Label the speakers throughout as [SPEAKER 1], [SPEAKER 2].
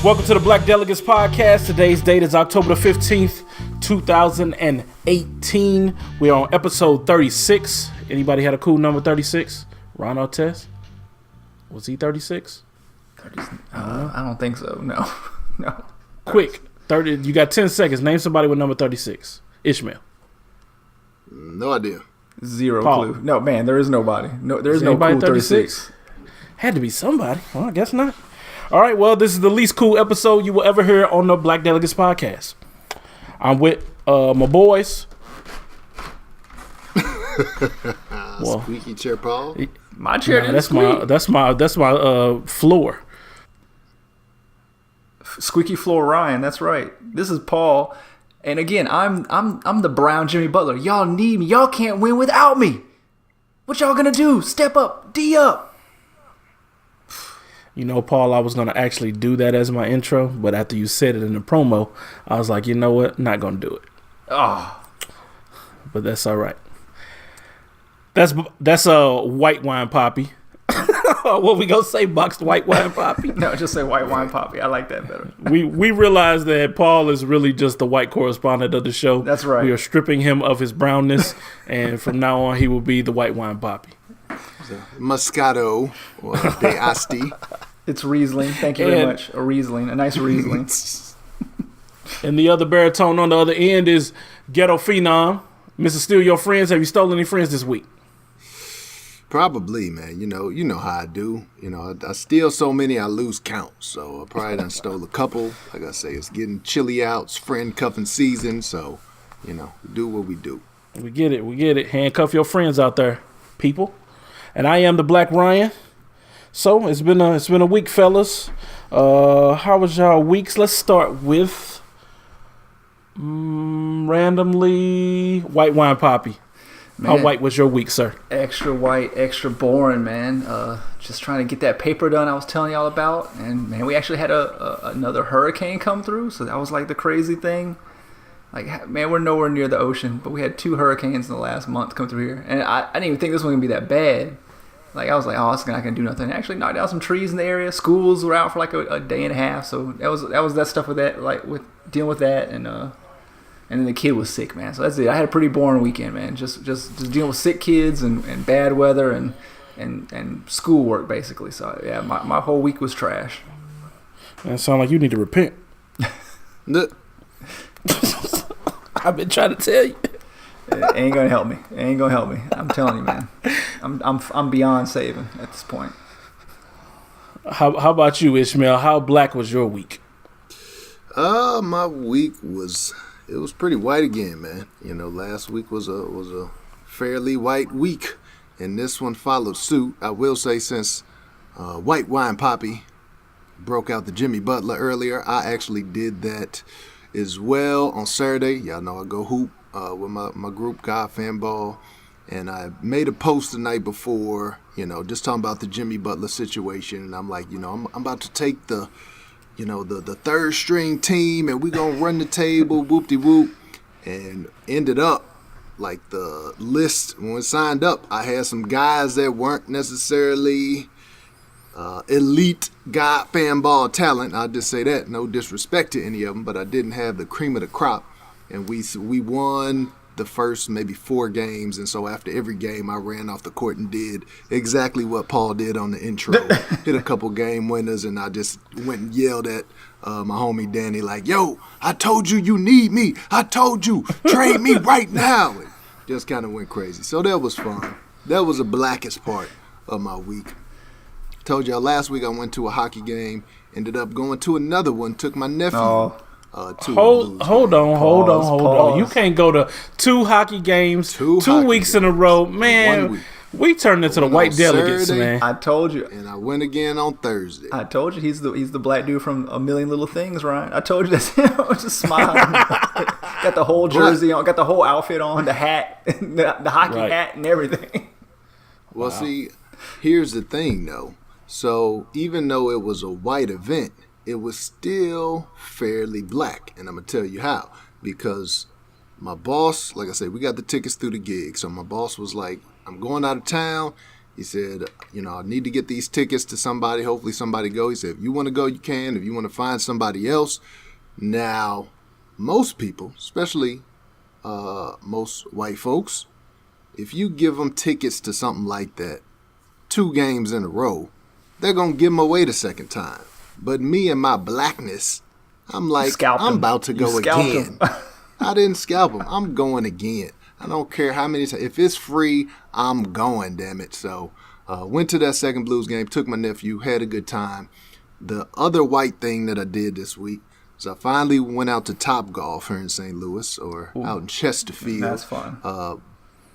[SPEAKER 1] Welcome to the Black Delegates podcast. Today's date is October the 15th, 2018. We are on episode 36. Anybody had a cool number 36? Ron Artest? Was he 36?
[SPEAKER 2] I don't think so. No.
[SPEAKER 1] Quick, 30. You got 10 seconds. Name somebody with number 36. Ishmael.
[SPEAKER 3] No idea.
[SPEAKER 2] Zero
[SPEAKER 1] Paul.
[SPEAKER 2] clue. No, man, there is nobody. No, there is no
[SPEAKER 1] anybody
[SPEAKER 2] cool 36.
[SPEAKER 1] Had to be somebody. Well, I guess not. All right, well, this is the least cool episode you will ever hear on the Black Delegates podcast. I'm with my boys.
[SPEAKER 3] Squeaky chair Paul.
[SPEAKER 2] My chair didn't
[SPEAKER 1] That's my floor.
[SPEAKER 2] Squeaky floor Ryan, that's right. This is Paul. And again, I'm the brown Jimmy Butler. Y'all need me. Y'all can't win without me. What y'all gonna do? Step up, D up.
[SPEAKER 1] You know, Paul, I was going to actually do that as my intro, but after you said it in the promo, I was like, you know what? Not going to do it.
[SPEAKER 2] Oh.
[SPEAKER 1] But that's all right. That's a white wine Papi. What we going to say, boxed white wine Papi?
[SPEAKER 2] No, just say white wine Papi. I like that better.
[SPEAKER 1] We realized that Paul is really just the white correspondent of the show.
[SPEAKER 2] That's right.
[SPEAKER 1] We are stripping him of his brownness, and from now on, he will be the white wine Papi.
[SPEAKER 3] Moscato or De Asti.
[SPEAKER 2] It's Riesling. Thank you very much. A Riesling. A nice Riesling.
[SPEAKER 1] And the other baritone on the other end is Ghetto Phenom. Mr. Steal Your Friends. Have you stolen any friends this week?
[SPEAKER 3] Probably, man. You know how I do. You know, I steal so many I lose count. So I probably done stole a couple. Like I say, it's getting chilly out. It's friend cuffing season. So, do what we do.
[SPEAKER 1] We get it. Handcuff your friends out there, people. And I am the Black Ryan. So it's been a week, fellas. How was y'all weeks? Let's start with randomly white wine Papi.
[SPEAKER 2] Man,
[SPEAKER 1] how white was your week, sir?
[SPEAKER 2] Extra white, extra boring, man. Just trying to get that paper done I was telling y'all about. And, man, we actually had another hurricane come through, so that was, like, the crazy thing. Like, man, we're nowhere near the ocean, but we had 2 hurricanes in the last month come through here. And I didn't even think this one was going to be that bad. Like, I was like, oh, it's not going to do nothing. Actually knocked down some trees in the area. Schools were out for, like, a day and a half. So that was that stuff with that, like, with dealing with that. And then the kid was sick, man. So that's it. I had a pretty boring weekend, man. Just dealing with sick kids and bad weather and schoolwork, basically. So, yeah, my whole week was trash.
[SPEAKER 1] Man, it sounds like you need to repent. I've been trying to tell you.
[SPEAKER 2] It ain't gonna help me. I'm telling you, man. I'm beyond saving at this point.
[SPEAKER 1] How about you, Ishmael? How black was your week?
[SPEAKER 3] My week was pretty white again, man. Last week was a fairly white week, and this one followed suit. I will say, since white wine Papi broke out the Jimmy Butler earlier, I actually did that as well on Saturday. Y'all know I go hoop with my group, God Fanball, and I made a post the night before, just talking about the Jimmy Butler situation, and I'm like, I'm about to take the third string team, and we gonna run the table, whoop-de-whoop, and ended up, like, the list, when we signed up, I had some guys that weren't necessarily elite God Fanball talent. I'll just say that. No disrespect to any of them, but I didn't have the cream of the crop. And we won the first maybe 4 games. And so after every game, I ran off the court and did exactly what Paul did on the intro. Hit a couple game winners, and I just went and yelled at my homie Danny, like, yo, I told you need me. I told you, trade me right now. And just kind of went crazy. So that was fun. That was the blackest part of my week. Told y'all last week I went to a hockey game, ended up going to another one, took my nephew to
[SPEAKER 1] hold on. You can't go to 2 hockey games, 2 weeks in a row. Man, we turned into the white delegates,
[SPEAKER 3] Saturday,
[SPEAKER 1] man.
[SPEAKER 2] I told you.
[SPEAKER 3] And I went again on Thursday.
[SPEAKER 2] I told you he's the black dude from A Million Little Things, Ryan. I told you that's him. I was just smiling. Got the whole jersey on, got the whole outfit on, the hat, the hockey hat and everything.
[SPEAKER 3] Well, see, here's the thing, though. So even though it was a white event, it was still fairly black. And I'm going to tell you how. Because my boss, like I said, we got the tickets through the gig. So my boss was like, I'm going out of town. He said, I need to get these tickets to somebody. Hopefully somebody go. He said, if you want to go, you can. If you want to find somebody else. Now, most people, especially most white folks, if you give them tickets to something like that, 2 games in a row, they're going to give them away the second time. But me and my blackness, I'm like, I'm about to go again. I didn't scalp him. I'm going again. I don't care how many times. If it's free, I'm going, damn it. So went to that second Blues game, took my nephew, had a good time. The other white thing that I did this week is I finally went out to Top Golf here in St. Louis or out in Chesterfield.
[SPEAKER 2] That's fun.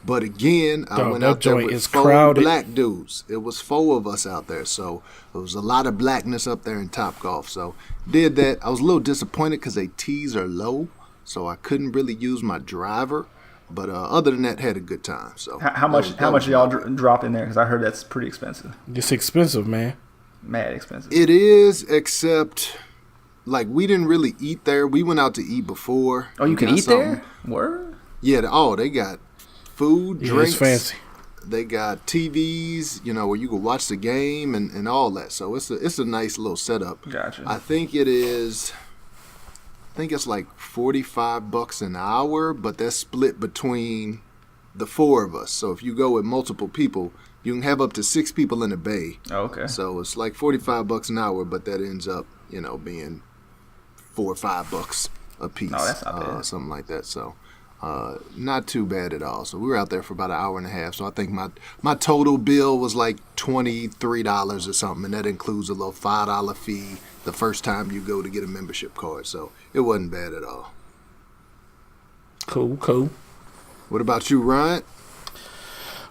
[SPEAKER 3] But again, I went out there with 4 black dudes. It was 4 of us out there. So there was a lot of blackness up there in Top Golf. So did that. I was a little disappointed because they tees are low. So I couldn't really use my driver. But other than that, had a good time. So
[SPEAKER 2] how much y'all drop in there? Because I heard that's pretty expensive.
[SPEAKER 1] It's expensive, man.
[SPEAKER 2] Mad expensive.
[SPEAKER 3] It is, except like we didn't really eat there. We went out to eat before.
[SPEAKER 2] Oh, you can eat there? Word?
[SPEAKER 3] Yeah. They got food, drinks.
[SPEAKER 1] It's fancy.
[SPEAKER 3] They got TVs, where you can watch the game and all that. So it's a nice little setup.
[SPEAKER 2] Gotcha.
[SPEAKER 3] I think it's like $45 an hour, but that's split between the 4 of us. So if you go with multiple people, you can have up to 6 people in a bay.
[SPEAKER 2] Oh, okay.
[SPEAKER 3] So it's like $45 an hour, but that ends up, being $4 or $5 a piece.
[SPEAKER 2] No, that's not bad.
[SPEAKER 3] Something like that. So not too bad at all. So we were out there for about an hour and a half. So I think my total bill was like $23 or something, and that includes a little $5 fee the first time you go to get a membership card. So it wasn't bad at all.
[SPEAKER 1] Cool.
[SPEAKER 3] What about you, Ryan?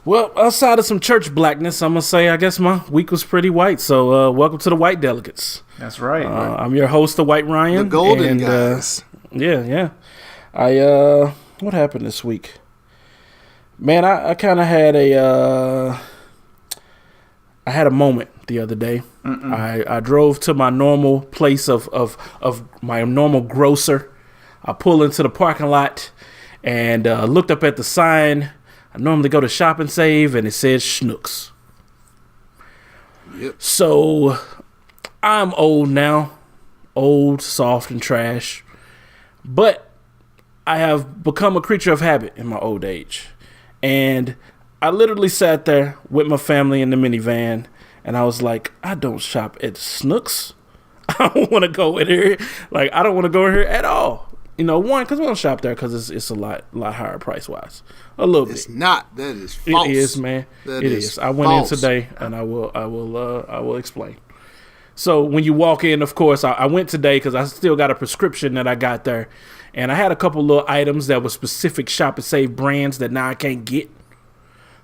[SPEAKER 1] Well, outside of some church blackness, I'm going to say I guess my week was pretty white. So welcome to the White Delegates.
[SPEAKER 2] That's right.
[SPEAKER 1] I'm your host, the White Ryan.
[SPEAKER 3] The Golden guys.
[SPEAKER 1] Yeah. What happened this week? Man, I kind of had I had a moment the other day. I drove to my normal place of my normal grocer. I pull into the parking lot and looked up at the sign. I normally go to Shop and Save, and it says Schnucks.
[SPEAKER 3] Yep.
[SPEAKER 1] So I'm old now. Old, soft, and trash. But I have become a creature of habit in my old age. And I literally sat there with my family in the minivan, and I was like, I don't shop at Schnucks. I don't want to go in here. Like, I don't want to go in here at all. One, because we don't shop there because it's a lot higher price-wise. A little bit.
[SPEAKER 3] It's not. That is false.
[SPEAKER 1] It is, man. It is. I went in today, and I will explain. So when you walk in, of course, I went today because I still got a prescription that I got there. And I had a couple little items that were specific Shop and Save brands that now I can't get.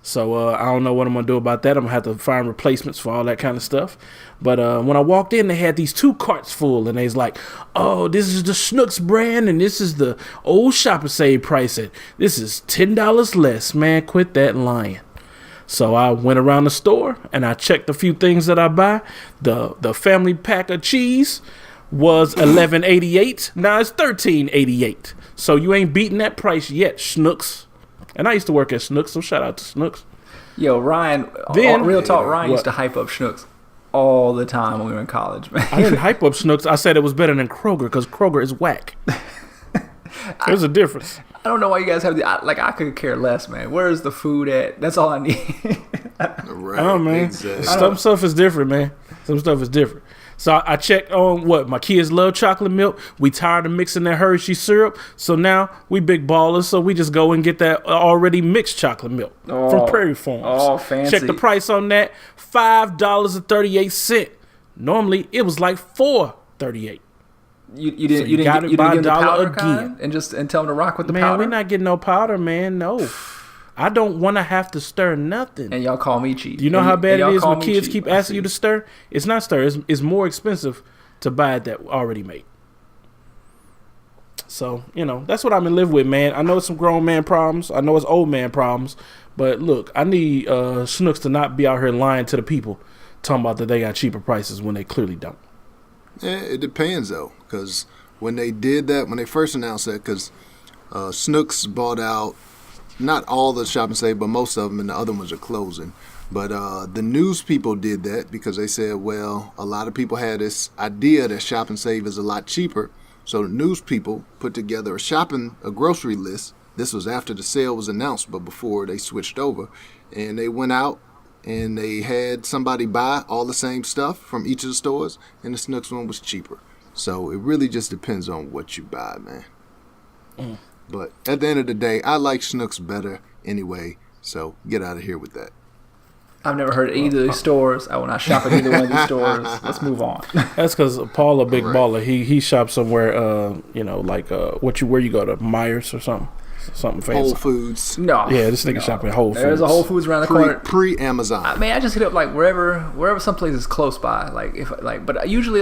[SPEAKER 1] So I don't know what I'm going to do about that. I'm going to have to find replacements for all that kind of stuff. But when I walked in, they had these 2 carts full. And they was like, oh, this is the Schnucks brand. And this is the old Shop and Save price. And this is $10 less. Man, quit that lying. So I went around the store and I checked a few things that I buy. The family pack of cheese was $11.88. Now it's $13.88. So you ain't beating that price yet, Schnucks. And I used to work at Schnucks, so shout out to Schnucks.
[SPEAKER 2] Yo, Ryan, real talk, Ryan used to hype up Schnucks all the time when we were in college, man.
[SPEAKER 1] I didn't hype up Schnucks. I said it was better than Kroger because Kroger is whack. There's a difference.
[SPEAKER 2] I don't know why you guys have I could care less, man. Where's the food at? That's all I need.
[SPEAKER 3] Right.
[SPEAKER 1] Oh, man.
[SPEAKER 3] Exactly.
[SPEAKER 1] Some stuff is different, man. Some stuff is different. So I checked on my kids love chocolate milk. We tired of mixing that Hershey syrup. So now we big ballers. So we just go and get that already mixed chocolate milk from Prairie Farms.
[SPEAKER 2] Oh, fancy.
[SPEAKER 1] Check the price on that. $5.38. Normally it was like $4.38.
[SPEAKER 2] You didn't get the powder kind and tell them to rock with the powder?
[SPEAKER 1] Man, we're not getting no powder, man. No. I don't want to have to stir nothing.
[SPEAKER 2] And y'all call me cheap.
[SPEAKER 1] Do you know how bad it is when kids keep asking you to stir? It's not stir. It's more expensive to buy it that already made. So, that's what I'm in live with, man. I know it's some grown man problems. I know it's old man problems. But look, I need Schnucks to not be out here lying to the people, talking about that they got cheaper prices when they clearly don't.
[SPEAKER 3] Yeah, it depends, though, because when they did that, when they first announced that, because Schnucks bought out not all the Shop and Save, but most of them, and the other ones are closing. But the news people did that because they said, well, a lot of people had this idea that Shop and Save is a lot cheaper. So the news people put together a grocery list. This was after the sale was announced, but before they switched over. And they went out and they had somebody buy all the same stuff from each of the stores, and the Snooks one was cheaper. So it really just depends on what you buy, man. But at the end of the day, I like Snooks better anyway, so get out of here with that.
[SPEAKER 2] I've never heard of either of these stores. I will not shop at either one of these stores. Let's move on.
[SPEAKER 1] That's because Paul a big baller. He shops somewhere, like where you go to Myers or something fancy.
[SPEAKER 3] Whole Foods.
[SPEAKER 2] No.
[SPEAKER 1] Yeah, this nigga shopping at Whole Foods.
[SPEAKER 2] There's a Whole Foods around the corner.
[SPEAKER 3] Pre-Amazon.
[SPEAKER 2] I just hit up like wherever someplace is close by. But usually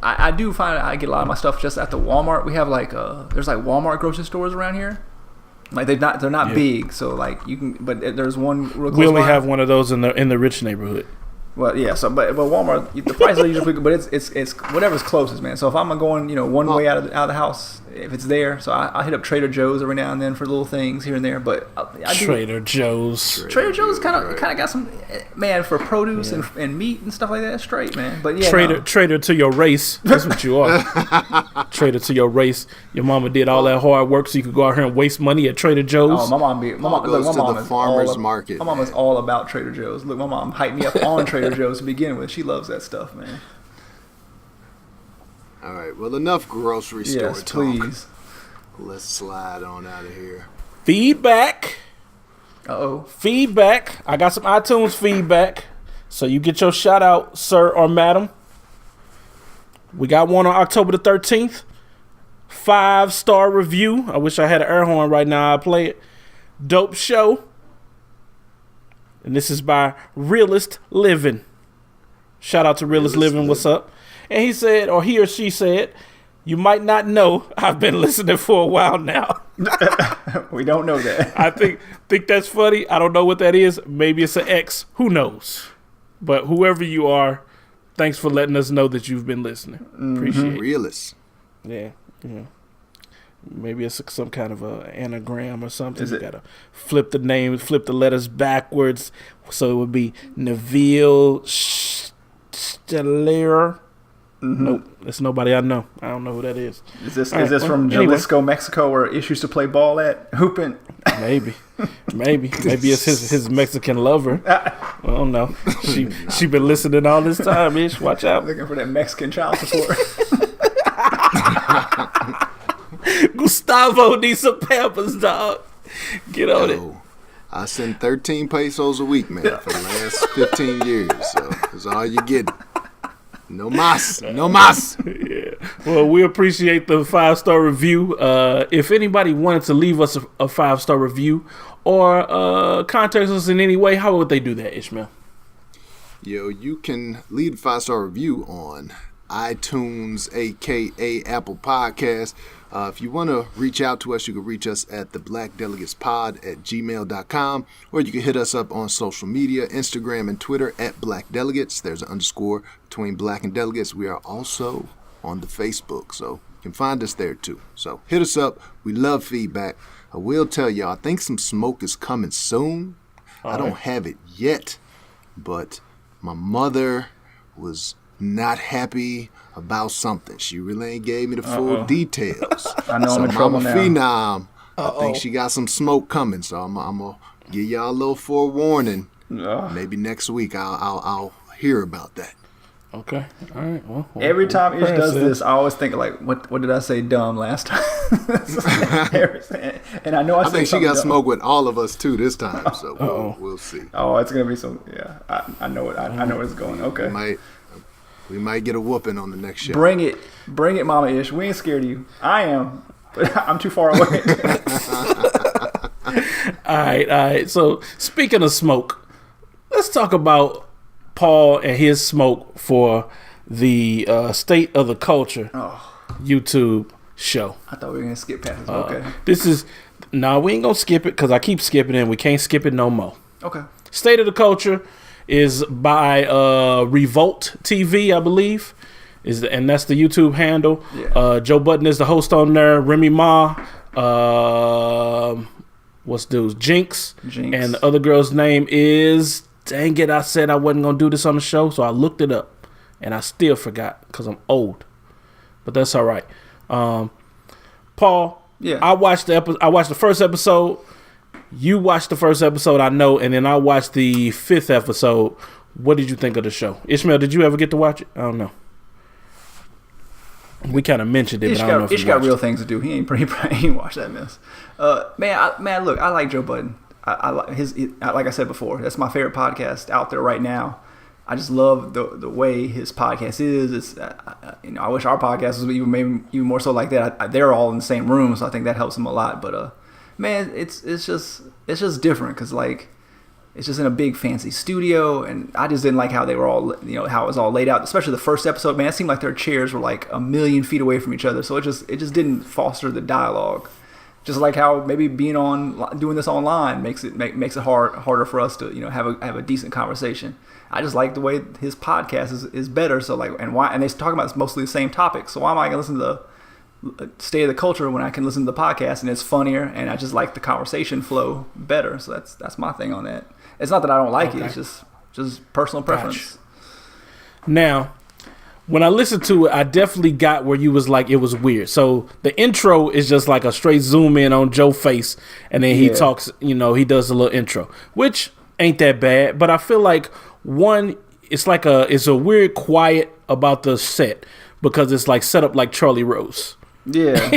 [SPEAKER 2] I do find I get a lot of my stuff just at the Walmart. We have there's like Walmart grocery stores around here. Like they're not big, so like you can. But there's one real close.
[SPEAKER 1] We only have one of those in the rich neighborhood.
[SPEAKER 2] Well, yeah. So, but Walmart, the prices are usually, but it's whatever's closest, man. So if I'm going, one way out of the house, if it's there, so I hit up Trader Joe's every now and then for little things here and there. But
[SPEAKER 1] Trader Joe's
[SPEAKER 2] kind of got some, man, for produce and meat and stuff like that. Straight, man. But yeah,
[SPEAKER 1] Trader to your race. That's what you are. Trader to your race. Your mama did all that hard work so you could go out here and waste money at Trader Joe's.
[SPEAKER 2] Oh, my mom goes to the
[SPEAKER 3] farmer's market.
[SPEAKER 2] My mom is all about Trader Joe's. Look, my mom hyped me up on Trader Joe's to begin with. She loves that stuff, man.
[SPEAKER 3] All right, well, enough grocery store
[SPEAKER 2] yes,
[SPEAKER 3] talk.
[SPEAKER 2] Please.
[SPEAKER 3] Let's slide on out of here.
[SPEAKER 1] Feedback.
[SPEAKER 2] Feedback.
[SPEAKER 1] I got some iTunes feedback, so you get your shout out, sir or madam. We got one on October the 13th. 5-star review. I wish I had an air horn right now. I'd play it. Dope show. And this is by Realist Living. Shout out to Realist Living. What's up? And he said, or he or she said, you might not know I've been listening for a while now.
[SPEAKER 2] We don't know that.
[SPEAKER 1] I think that's funny. I don't know what that is. Maybe it's an X. Who knows? But whoever you are, thanks for letting us know that you've been listening. Appreciate it.
[SPEAKER 3] Realist.
[SPEAKER 1] Yeah. Maybe it's some kind of a anagram or something. You gotta flip the names, flip the letters backwards, so it would be Neville Steller. Nope, that's nobody I know. I don't know who that is.
[SPEAKER 2] Is this from Jalisco, Mexico, where Ish used to play ball at hooping?
[SPEAKER 1] Maybe it's his Mexican lover. I don't know. She been listening all this time. Ish, watch out.
[SPEAKER 2] Looking for that Mexican child support.
[SPEAKER 1] Gustavo needs some Pampers, dog. Get on it.
[SPEAKER 3] I send 13 pesos a week, man, for the last 15 years. So that's all you get. No mas.
[SPEAKER 1] Yeah. Well, we appreciate the 5-star review. If anybody wanted to leave us a 5-star review or contact us in any way, how would they do that, Ishmael?
[SPEAKER 3] You can leave a 5-star review on iTunes, aka Apple Podcasts. If you want to reach out to us, you can reach us at the blackdelegatespod@gmail.com, or you can hit us up on social media, Instagram and Twitter at Black Delegates. There's an underscore between Black and Delegates. We are also on the Facebook, so you can find us there too. So hit us up. We love feedback. I will tell y'all, I think some smoke is coming soon. I don't have it yet, but my mother was not happy about something. She really ain't gave me the full details.
[SPEAKER 2] I know I'm in trouble now.
[SPEAKER 3] Phenom, I think she got some smoke coming, so I'm gonna give y'all a little forewarning. Maybe next week I'll hear about that.
[SPEAKER 1] Okay. All right. Well,
[SPEAKER 2] every time Ish does this, I always think like, what did I say dumb last time? And I know I
[SPEAKER 3] think she got
[SPEAKER 2] dumb.
[SPEAKER 3] smoke with all of us too this time, so we'll see.
[SPEAKER 2] Oh, it's gonna be some. Yeah, I know it. I know it's going. Okay.
[SPEAKER 3] We might get a whooping on the next show.
[SPEAKER 2] Bring it, Mama Ish. We ain't scared of you. I am, but I'm too far away.
[SPEAKER 1] All right. So speaking of smoke, let's talk about Paul and his smoke for the State of the Culture YouTube show.
[SPEAKER 2] I thought we were gonna skip past this. Okay.
[SPEAKER 1] We ain't gonna skip it because I keep skipping it and we can't skip it no more.
[SPEAKER 2] Okay.
[SPEAKER 1] State of the Culture is by Revolt TV, I believe, and that's the YouTube handle. Yeah. Joe Budden is the host on there. Remy Ma, what's dude's Jinx, and the other girl's name is dang it, I said I wasn't going to do this on the show, so I looked it up, and I still forgot because I'm old. But that's all right. Paul,
[SPEAKER 2] Yeah.
[SPEAKER 1] I watched the first episode. You watched the first episode, I know, and then I watched the 5th episode. What did you think of the show? Ishmael, did you ever get to watch it? I don't know. We kind of mentioned it, but I don't know if you
[SPEAKER 2] Ish got
[SPEAKER 1] watched
[SPEAKER 2] real
[SPEAKER 1] it.
[SPEAKER 2] things to do. He ain't watch that mess. Man, look, I like Joe Budden. I like like I said before, that's my favorite podcast out there right now. I just love the way his podcast is. It's I wish our podcast was even more so like that. They're all in the same room, so I think that helps him a lot. But man, it's just different because like it's just in a big fancy studio, and I just didn't like how they were all how it was all laid out. Especially the first episode, man, it seemed like their chairs were like a million feet away from each other, so it just didn't foster the dialogue. Just like how maybe doing this online makes it harder for us to have a decent conversation. I just like the way his podcast is better. So like and they talk about mostly the same topics. So why am I gonna listen to the State of the Culture when I can listen to the podcast and it's funnier and I just like the conversation flow better. So that's my thing on that. It's not that I don't like it. It's just personal preference.
[SPEAKER 1] Gotcha. Now, when I listened to it, I definitely got where you was like it was weird. So the intro is just like a straight zoom in on Joe's face, and then he talks. He does a little intro, which ain't that bad. But I feel like it's a weird quiet about the set because it's like set up like Charlie Rose.
[SPEAKER 2] Yeah.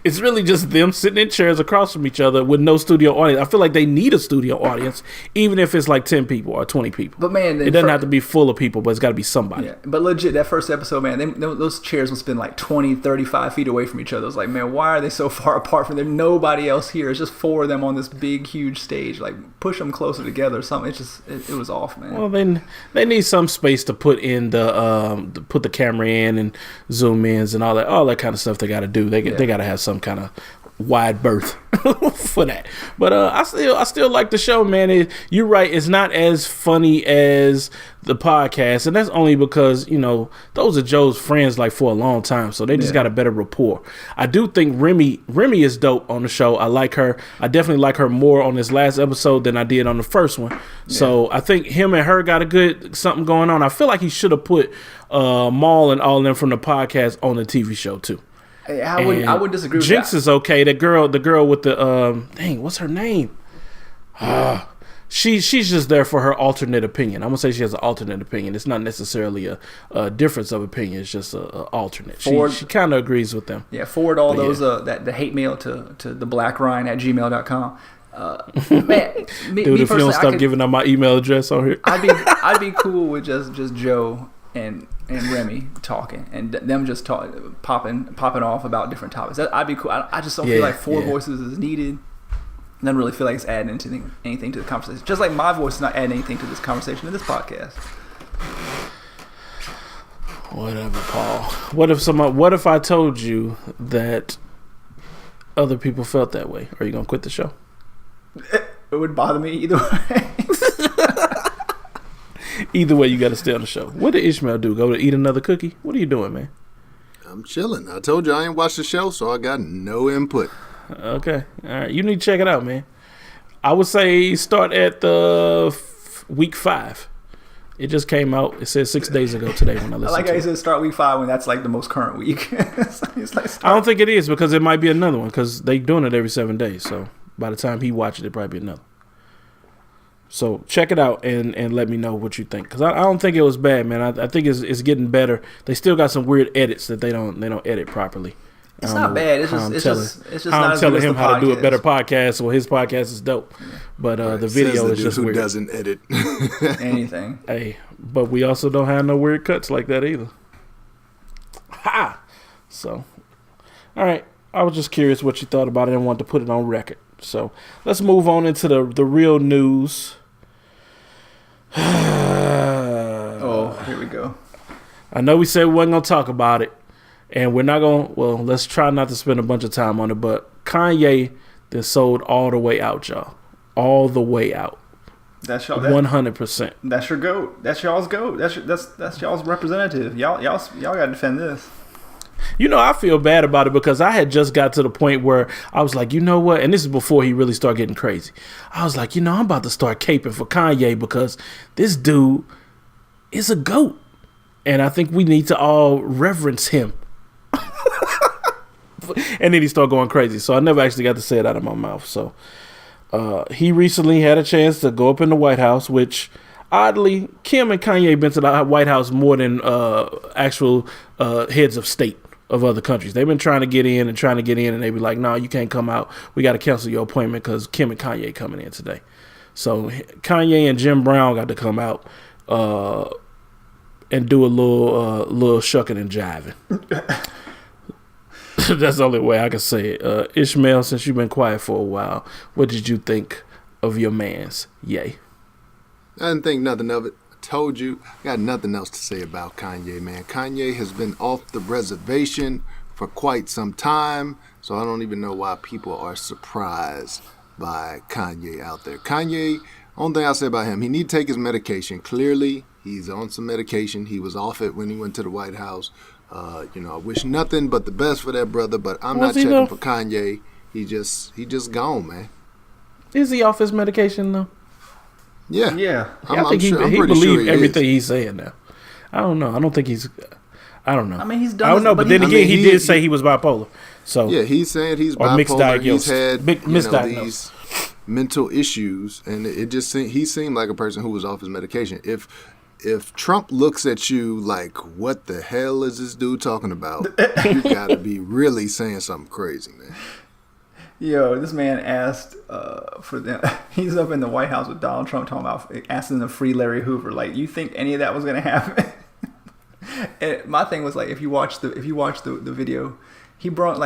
[SPEAKER 1] It's really just them sitting in chairs across from each other with no studio audience. I feel like they need a studio audience, even if it's like 10 people or 20 people.
[SPEAKER 2] But man,
[SPEAKER 1] it doesn't have to be full of people, but it's got to be somebody.
[SPEAKER 2] Yeah, but legit, that first episode, man, those chairs must have been like 20, 35 feet away from each other. I was like, man, why are they so far apart from them? Nobody else here. It's just 4 of them on this big, huge stage. Like, push them closer together or something. It was off, man.
[SPEAKER 1] Well, then they need some space to put in put the camera in and zoom ins and all that kind of stuff. They got to do. They got to have some kind of wide berth for that. But I still like the show, man. You're right. It's not as funny as the podcast, and that's only because those are Joe's friends like for a long time, so they just got a better rapport. I do think Remy is dope on the show. I like her. I definitely like her more on this last episode than I did on the first one. So I think him and her got a good something going on. I feel like he should have put Maul and all of them from the podcast on the TV show too.
[SPEAKER 2] I wouldn't disagree with
[SPEAKER 1] Jinx
[SPEAKER 2] that.
[SPEAKER 1] is okay. The girl with the what's her name? She's just there for her alternate opinion. I'm gonna say she has an alternate opinion. It's not necessarily a difference of opinion. It's just a alternate. She kind of agrees with them.
[SPEAKER 2] Yeah, forward all those the hate mail to the blackryan@gmail.com. Man,
[SPEAKER 1] Dude, if you don't stop giving out my email address on here,
[SPEAKER 2] I'd be cool with just Joe and Remy talking and them just popping off about different topics. I'd be cool. I just don't feel like 4 voices is needed. I don't really feel like it's adding anything to the conversation. Just like my voice is not adding anything to this conversation in this podcast.
[SPEAKER 1] Whatever, Paul. What if I told you that other people felt that way? Are you gonna quit the show?
[SPEAKER 2] It would bother me either way.
[SPEAKER 1] Either way, you got to stay on the show. What did Ishmael do? Go to eat another cookie? What are you doing, man?
[SPEAKER 3] I'm chilling. I told you I ain't watched the show, so I got no input.
[SPEAKER 1] Okay. All right. You need to check it out, man. I would say start at the week 5. It just came out. It said 6 days ago today when I listened
[SPEAKER 2] I like
[SPEAKER 1] to
[SPEAKER 2] how
[SPEAKER 1] it.
[SPEAKER 2] you said start week 5 when that's like the most current week. It's like
[SPEAKER 1] I don't think it is because it might be another one because they doing it every 7 days. So by the time he watches it, probably be another. So check it out and let me know what you think because I don't think it was bad, man. I think it's getting better. They still got some weird edits that they don't edit properly.
[SPEAKER 2] It's not bad. It's just not as good
[SPEAKER 1] telling
[SPEAKER 2] as
[SPEAKER 1] him
[SPEAKER 2] the
[SPEAKER 1] how to do a
[SPEAKER 2] podcast.
[SPEAKER 1] better podcast. Well, his podcast is dope, but the video is just
[SPEAKER 3] who
[SPEAKER 1] weird.
[SPEAKER 3] doesn't edit
[SPEAKER 2] anything.
[SPEAKER 1] Hey, but we also don't have no weird cuts like that either. Ha! So, all right. I was just curious what you thought about it and wanted to put it on record. So let's move on into the real news.
[SPEAKER 2] Oh, here we go.
[SPEAKER 1] I know we said we wasn't going to talk about it, and we're not going to, well, let's try not to spend a bunch of time on it, but Kanye then sold all the way out, y'all. All the way out.
[SPEAKER 2] That's y'all.
[SPEAKER 1] 100%.
[SPEAKER 2] That's your goat. That's y'all's goat. That's y'all's representative. Y'all got to defend this.
[SPEAKER 1] You know, I feel bad about it because I had just got to the point where I was like, you know what? And this is before he really started getting crazy. I was like, I'm about to start caping for Kanye because this dude is a GOAT. And I think we need to all reverence him. And then he started going crazy. So I never actually got to say it out of my mouth. So he recently had a chance to go up in the White House, which oddly, Kim and Kanye been to the White House more than actual heads of state of other countries. They've been trying to get in, and they be like, no, you can't come out. We got to cancel your appointment because Kim and Kanye coming in today. So Kanye and Jim Brown got to come out and do a little shucking and jiving. That's the only way I can say it. Ishmael, since you've been quiet for a while, what did you think of your man's Ye?
[SPEAKER 3] I didn't think nothing of it. I told you, I got nothing else to say about Kanye, man. Kanye has been off the reservation for quite some time, so I don't even know why people are surprised by Kanye out there. Kanye, only thing I'll say about him, he need to take his medication. Clearly, he's on some medication. He was off it when he went to the White House. I wish nothing but the best for that brother, but I'm not checking for Kanye. He just gone, man.
[SPEAKER 1] Is he off his medication though?
[SPEAKER 3] Yeah.
[SPEAKER 1] I think he believes everything he's saying now. I don't know. I don't think he's. I don't know.
[SPEAKER 2] I mean, he's done.
[SPEAKER 1] I don't know, but then again, he did say he was bipolar. So
[SPEAKER 3] yeah, he's saying he's bipolar.
[SPEAKER 1] Mixed diagnosis.
[SPEAKER 3] He's had these mental issues, and he seemed like a person who was off his medication. If Trump looks at you like, what the hell is this dude talking about? You gotta be really saying something crazy, man.
[SPEAKER 2] Yo, this man asked for them. He's up in the White House with Donald Trump talking about asking to free Larry Hoover. Like, you think any of that was gonna happen? And my thing was like, if you watch the video, he brought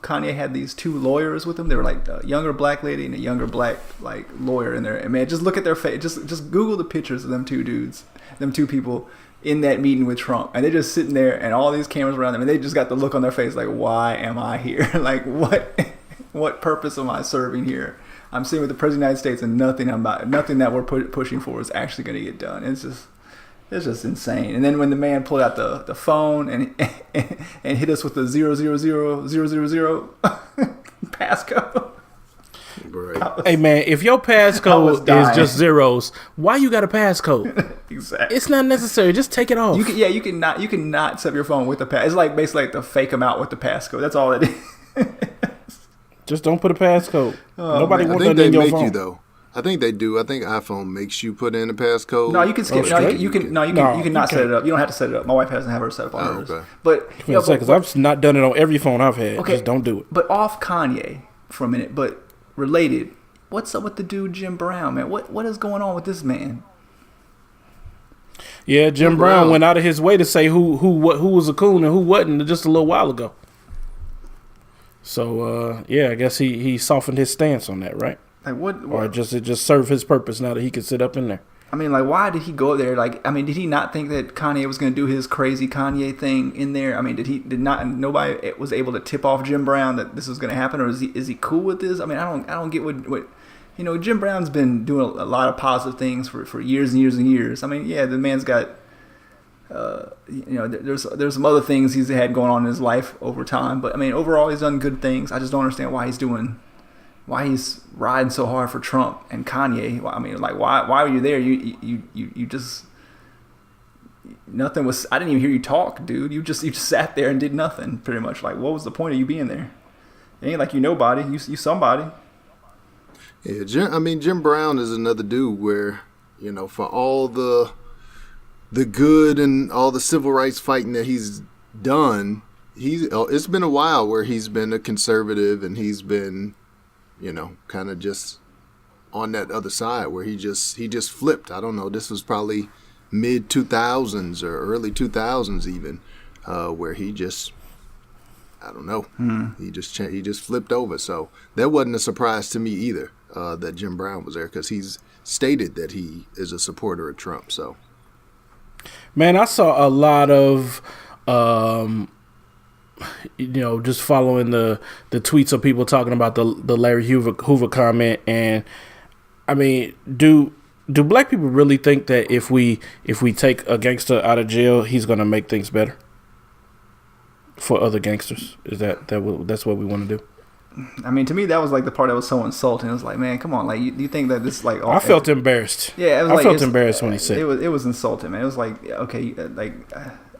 [SPEAKER 2] Kanye had these two lawyers with him. They were like a younger black lady and a younger black lawyer in there. And man, just look at their face. Just Google the pictures of them two dudes, them two people in that meeting with Trump, and they're just sitting there, and all these cameras around them, and they just got the look on their face like, why am I here? Like, what purpose am I serving here? I'm sitting with the President of the United States, and nothing that we're pushing for is actually going to get done. It's just insane. And then when the man pulled out the phone and hit us with the 0000000 passcode.
[SPEAKER 3] Right.
[SPEAKER 1] Hey man, if your passcode is just zeros, why you got a passcode?
[SPEAKER 2] Exactly.
[SPEAKER 1] It's not necessary. Just take it off.
[SPEAKER 2] You can not set up your phone with the pass. It's like basically like to fake them out with the passcode. That's all it is.
[SPEAKER 1] Just don't put a passcode. Nobody wants
[SPEAKER 3] that
[SPEAKER 1] in your phone.
[SPEAKER 3] I think they make you though. I think they do. I think iPhone makes you put in a passcode.
[SPEAKER 2] No, you can skip. You can not set it up. You don't have to set it up. My wife hasn't had her set up on hers. Okay. But
[SPEAKER 1] because I've not done it on every phone I've had. Okay, just don't do it.
[SPEAKER 2] But off Kanye for a minute. But related, what's up with the dude Jim Brown, man? What is going on with this man?
[SPEAKER 1] Yeah, Jim Brown went out of his way to say who was a coon and who wasn't just a little while ago. So I guess he softened his stance on that, right?
[SPEAKER 2] Like what?
[SPEAKER 1] Or it just served his purpose now that he can sit up in there.
[SPEAKER 2] I mean, like, why did he go there? Like, I mean, did he not think that Kanye was going to do his crazy Kanye thing in there? I mean, nobody was able to tip off Jim Brown that this was going to happen, or is he cool with this? I mean, I don't get what Jim Brown's been doing a lot of positive things for years and years and years. I mean, yeah, the man's got there's some other things he's had going on in his life over time, but I mean, overall he's done good things. I just don't understand why he's riding so hard for Trump and Kanye. I mean, like, why were you there? You just nothing was. I didn't even hear you talk, dude. You just sat there and did nothing, pretty much. Like, what was the point of you being there? It ain't like you nobody. You somebody.
[SPEAKER 3] Yeah, Jim Brown is another dude where, for all the good and all the civil rights fighting that he's done, it's been a while where he's been a conservative and he's been, kind of just on that other side where he just flipped. I don't know. This was probably mid 2000s or early 2000s even, where he just, I don't know. He just flipped over. So that wasn't a surprise to me either, that Jim Brown was there, because he's stated that he is a supporter of Trump. So,
[SPEAKER 1] man, I saw a lot of, just following the tweets of people talking about the Larry Hoover comment. And I mean, do black people really think that if we take a gangster out of jail, he's going to make things better? for other gangsters? Is that's what we want to do?
[SPEAKER 2] I mean, to me, that was like the part that was so insulting. It was like, man, come on, like you think that this like?
[SPEAKER 1] I felt embarrassed.
[SPEAKER 2] Yeah,
[SPEAKER 1] I felt embarrassed when he said
[SPEAKER 2] it was insulting, man. It was like, okay, like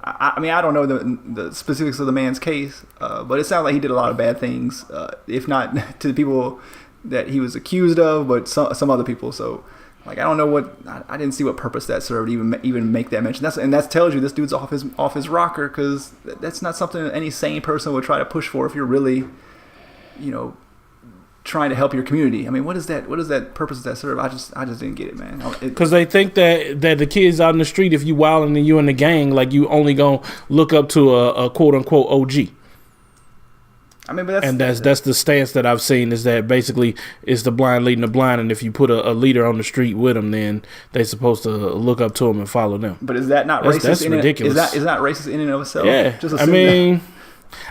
[SPEAKER 2] I mean, I don't know the specifics of the man's case, but it sounds like he did a lot of bad things, if not to the people that he was accused of, but some other people. So, like, I don't know I didn't see what purpose that served to even make that mention. That tells you this dude's off his rocker, because that's not something any sane person would try to push for if you're really, trying to help your community. I mean, what is that purpose does that serve? I just didn't get it, man.
[SPEAKER 1] Because they think that the kids out in the street, if you wilding and you in the gang, like, you only gonna look up to a quote unquote OG.
[SPEAKER 2] I mean, but
[SPEAKER 1] that's the stance that I've seen, is that basically it's the blind leading the blind, and if you put a leader on the street with them, then they're supposed to look up to them and follow them.
[SPEAKER 2] But is that not racist?
[SPEAKER 1] That's ridiculous.
[SPEAKER 2] Is that racist in and of itself?
[SPEAKER 1] Yeah, I mean,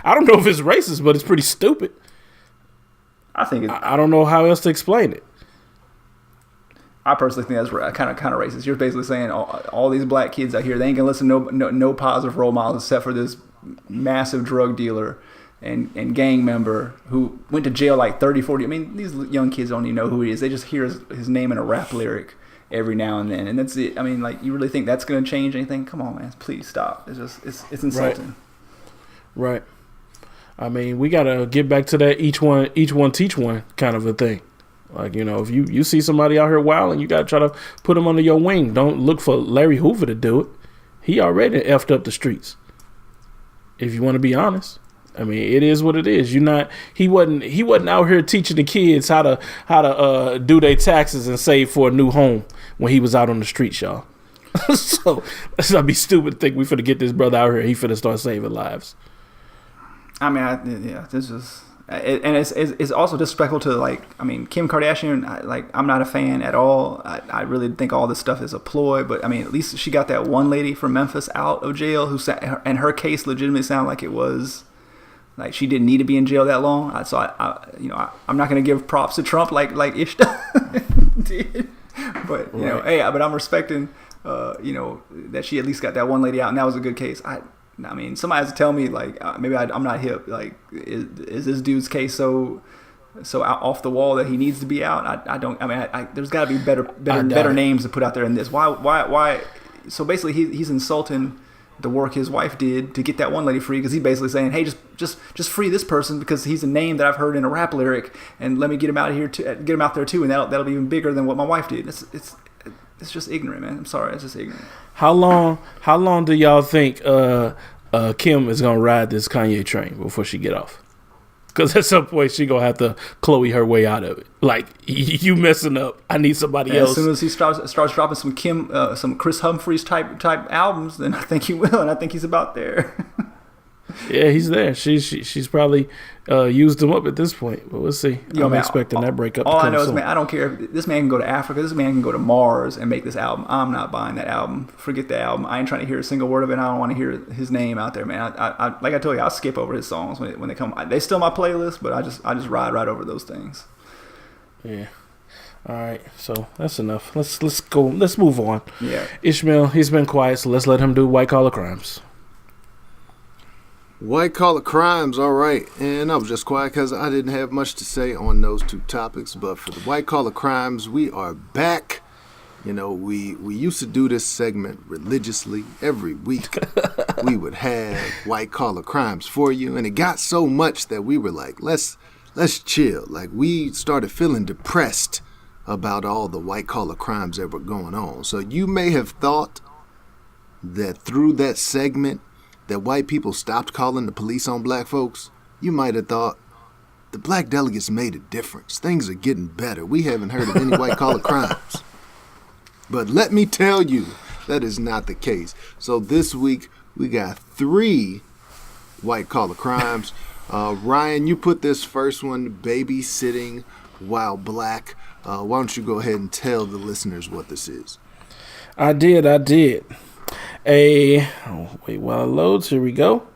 [SPEAKER 1] I don't know if it's racist, but it's pretty stupid.
[SPEAKER 2] I think
[SPEAKER 1] I don't know how else to explain it.
[SPEAKER 2] I personally think that's kind of racist. You're basically saying all these black kids out here, they ain't gonna listen to no positive role models except for this massive drug dealer and gang member who went to jail like 30, 40. I mean, these young kids don't even know who he is. They just hear his name in a rap lyric every now and then, and that's it. I mean, like, you really think that's gonna change anything? Come on, man, please stop. It's insulting.
[SPEAKER 1] Right. I mean, we gotta get back to that each one teach one kind of a thing. Like, if you see somebody out here wilding, you gotta try to put them under your wing. Don't look for Larry Hoover to do it. He already effed up the streets. If you want to be honest, I mean, it is what it is. He wasn't out here teaching the kids how to do their taxes and save for a new home when he was out on the streets, y'all. So let's not be stupid to think we finna get this brother out here. He finna start saving lives.
[SPEAKER 2] I mean, this is, and it's also disrespectful to, like, I mean, Kim Kardashian. Like, I'm not a fan at all. I really think all this stuff is a ploy. But I mean, at least she got that one lady from Memphis out of jail and her case legitimately sounded like it was, like, she didn't need to be in jail that long. I'm not gonna give props to Trump like Ishta did, but but I'm respecting, that she at least got that one lady out, and that was a good case. I mean, somebody has to tell me, like, maybe I'm not hip. Like, is this dude's case so out off the wall that he needs to be out? I don't. I mean, there's got to be better names to put out there than this. Why? So basically, he's insulting the work his wife did to get that one lady free, because he's basically saying, hey, just free this person because he's a name that I've heard in a rap lyric, and let me get him out of here to get him out there too, and that'll be even bigger than what my wife did. It's just ignorant, man. I'm sorry, it's just ignorant.
[SPEAKER 1] How long do y'all think Kim is gonna ride this Kanye train before she get off? Because at some point she gonna have to Chloe her way out of it. Like, you messing up. I need somebody else.
[SPEAKER 2] As soon as he starts dropping some Chris Humphries type albums, then I think he will, and I think he's about there.
[SPEAKER 1] Yeah, he's there. She's probably used him up at this point, but we'll see. I'm expecting that breakup.
[SPEAKER 2] All I know is, man, I don't care if this man can go to Africa. This man can go to Mars and make this album. I'm not buying that album. Forget the album. I ain't trying to hear a single word of it. I don't want to hear his name out there, man. I like I told you, I'll skip over his songs when they come. They still my playlist, but I just ride right over those things.
[SPEAKER 1] Yeah. All right, so that's enough. Let's go. Let's move on.
[SPEAKER 2] Yeah.
[SPEAKER 1] Ishmael, he's been quiet, so let's let him do white collar crimes.
[SPEAKER 3] White collar crimes, all right. And I was just quiet because I didn't have much to say on those two topics. But for the white collar crimes, we are back. We used to do this segment religiously every week. We would have white collar crimes for you, and it got so much that we were like, let's chill. Like, we started feeling depressed about all the white collar crimes that were going on. So you may have thought that through that segment that white people stopped calling the police on black folks. You might have thought the Black Delegates made a difference. Things are getting better. We haven't heard of any white collar crimes. But let me tell you, that is not the case. So this week we got 3 white collar crimes. Ryan, you put this first one, Babysitting While Black. Why don't you go ahead and tell the listeners what this is?
[SPEAKER 1] I did. Wait while it loads. Here we go.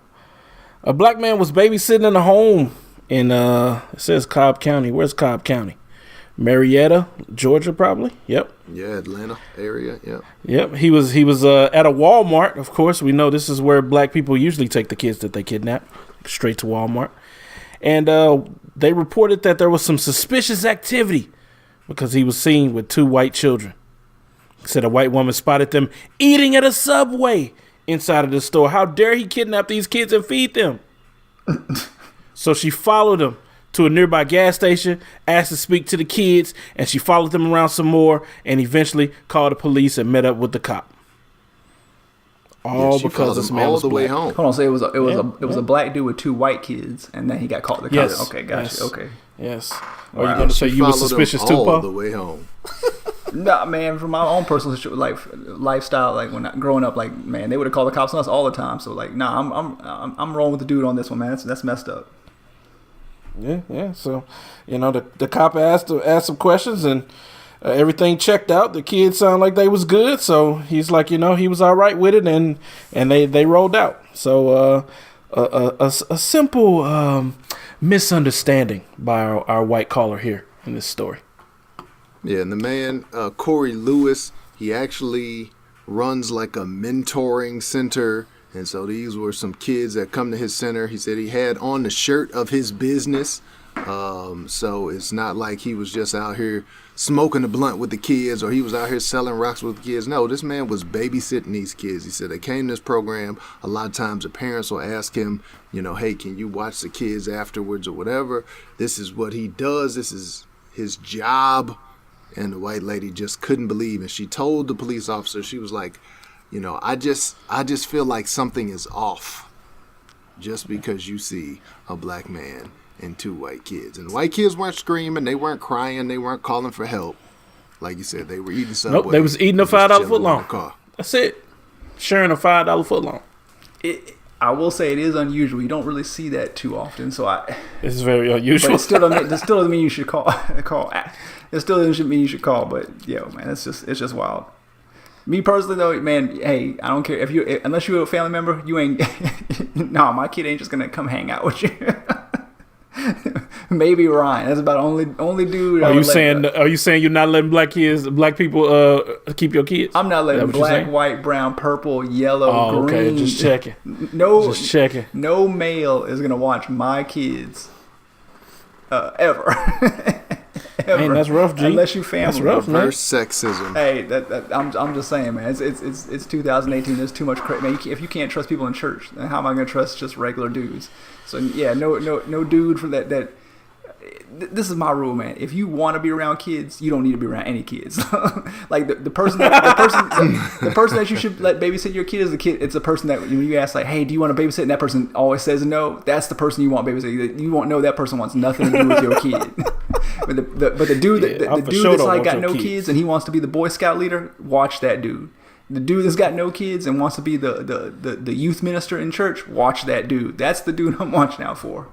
[SPEAKER 1] A black man was babysitting in a home in it says Cobb County. Where's Cobb County? Marietta, Georgia, probably. Yep.
[SPEAKER 3] Yeah, Atlanta area. Yep.
[SPEAKER 1] Yep. He was at a Walmart. Of course, we know this is where black people usually take the kids that they kidnap, straight to Walmart. And they reported that there was some suspicious activity because he was seen with 2 white children. Said a white woman spotted them eating at a Subway inside of the store. How dare he kidnap these kids and feed them? So she followed them to a nearby gas station, asked to speak to the kids, and she followed them around some more and eventually called the police and met up with the cop. All because this man was
[SPEAKER 3] all the way
[SPEAKER 1] black.
[SPEAKER 3] home.
[SPEAKER 2] Hold on, so it was a black dude with 2 white kids, and then he got caught.
[SPEAKER 1] Yes.
[SPEAKER 2] Okay, gotcha.
[SPEAKER 1] Yes.
[SPEAKER 2] Okay.
[SPEAKER 1] Yes.
[SPEAKER 2] Wow.
[SPEAKER 1] Are you going to say you were suspicious too,
[SPEAKER 3] all
[SPEAKER 1] Paul?
[SPEAKER 3] the way home.
[SPEAKER 2] Nah, man, from my own personal lifestyle, like when growing up, like man, they would have called the cops on us all the time. So like, nah, I'm rolling with the dude on this one, man. That's messed up.
[SPEAKER 1] Yeah. So, the cop asked some questions and everything checked out. The kids sound like they was good. So he's like, he was all right with it, and they rolled out. So a simple misunderstanding by our white caller here in this story.
[SPEAKER 3] Yeah, and the man, Corey Lewis, he actually runs like a mentoring center. And so these were some kids that come to his center. He said he had on the shirt of his business. So it's not like he was just out here smoking a blunt with the kids or he was out here selling rocks with the kids. No, this man was babysitting these kids. He said they came to this program. A lot of times the parents will ask him, hey, can you watch the kids afterwards or whatever? This is what he does. This is his job. And the white lady just couldn't believe. And she told the police officer, she was like, I just feel like something is off just because you see a black man and 2 white kids. And the white kids weren't screaming. They weren't crying. They weren't calling for help. Like you said, they were eating Subway.
[SPEAKER 1] Nope, they was eating a $5 footlong. That's it. Sharing a $5 footlong.
[SPEAKER 2] I will say it is unusual. You don't really see that too often. So
[SPEAKER 1] it's very unusual.
[SPEAKER 2] But it still doesn't mean you should call. It still doesn't mean you should call. But man, it's just wild. Me personally though, man, hey, I don't care if unless you're a family member, you ain't. No, my kid ain't just gonna come hang out with you. Maybe Ryan. That's about only dude.
[SPEAKER 1] Are you saying you're not letting black people keep your kids?
[SPEAKER 2] I'm not letting black, white, brown, purple, yellow, green.
[SPEAKER 1] Okay, just checking.
[SPEAKER 2] Just checking. No male is gonna watch my kids ever.
[SPEAKER 1] Man, that's rough, G.
[SPEAKER 2] Unless you family.
[SPEAKER 1] That's rough, man.
[SPEAKER 3] Reverse sexism.
[SPEAKER 2] Hey, I'm just saying, man. It's 2018. There's too much crazy. Man, if you can't trust people in church, then how am I gonna trust just regular dudes? So yeah, no dude for that. This is my rule, man. If you want to be around kids, you don't need to be around any kids. Like the person that you should let babysit your kid is the kid. It's a person that when you ask like, hey, do you want to babysit? And that person always says no. That's the person you want babysit. You won't know that person wants nothing to do with your kid. But the dude that's like got no kids and he wants to be the Boy Scout leader, watch that dude. The dude that's got no kids and wants to be the youth minister in church, watch that dude. That's the dude I'm watching out for.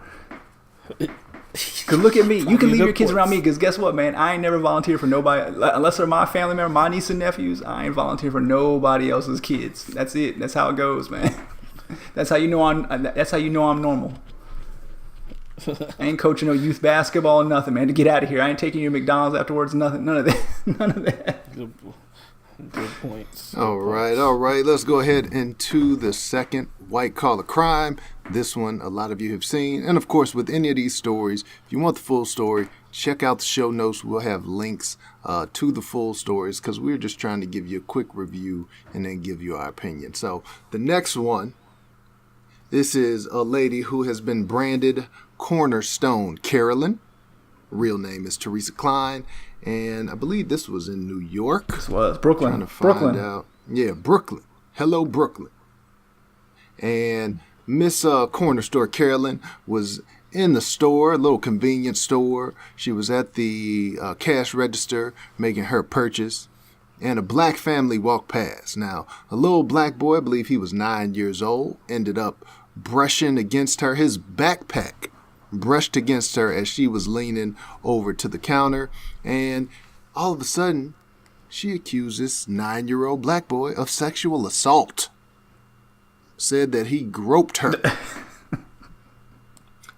[SPEAKER 2] Cause look at me, you can leave your kids around me. Cause guess what, man? I ain't never volunteered for nobody unless they're my family member, my niece and nephews. I ain't volunteer for nobody else's kids. That's it. That's how it goes, man. That's how you know I'm normal. I ain't coaching no youth basketball or nothing, man. To get out of here, I ain't taking you to McDonald's afterwards. Nothing. None of that. None of that.
[SPEAKER 1] Good points.
[SPEAKER 3] All right. Let's go ahead into the second white collar crime. This one, a lot of you have seen. And of course, with any of these stories, if you want the full story, check out the show notes. We'll have links to the full stories because we're just trying to give you a quick review and then give you our opinion. So the next one, this is a lady who has been branded Cornerstone Carolyn. Real name is Teresa Klein. And I believe this was in New York.
[SPEAKER 2] This was Brooklyn.
[SPEAKER 3] Trying to find out. Yeah, Brooklyn. Hello, Brooklyn. And Miss Corner Store Carolyn was in the store, a little convenience store. She was at the cash register making her purchase. And a black family walked past. Now, a little black boy, I believe he was 9 years old, ended up brushing against her. His backpack brushed against her as she was leaning over to the counter. And all of a sudden, she accused this 9-year-old black boy of sexual assault. Said that he groped her.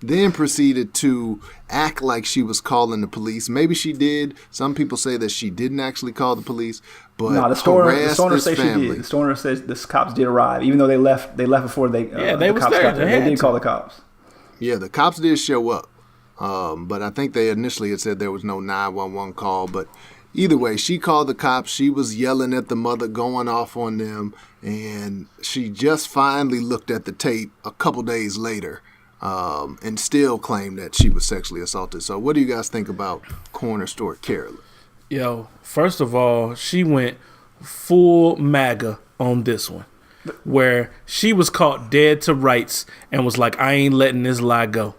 [SPEAKER 3] then proceeded to act like she was calling the police. Maybe she did. Some people say that she didn't actually call the police, but
[SPEAKER 2] no, the stoner says she did. The stoner says the cops did arrive, even though they left before they
[SPEAKER 1] they was
[SPEAKER 2] cops
[SPEAKER 1] there.
[SPEAKER 2] got there. They did call the cops.
[SPEAKER 3] Yeah, the cops did show up, but I think they initially had said there was no 911 call. But either way, she called the cops. She was yelling at the mother, going off on them, and she just finally looked at the tape a couple days later. And still claimed that she was sexually assaulted. So what do you guys think about Corner Store Carolyn?
[SPEAKER 1] Yo, first of all, she went full MAGA on this one, where she was caught dead to rights and was like, I ain't letting this lie go.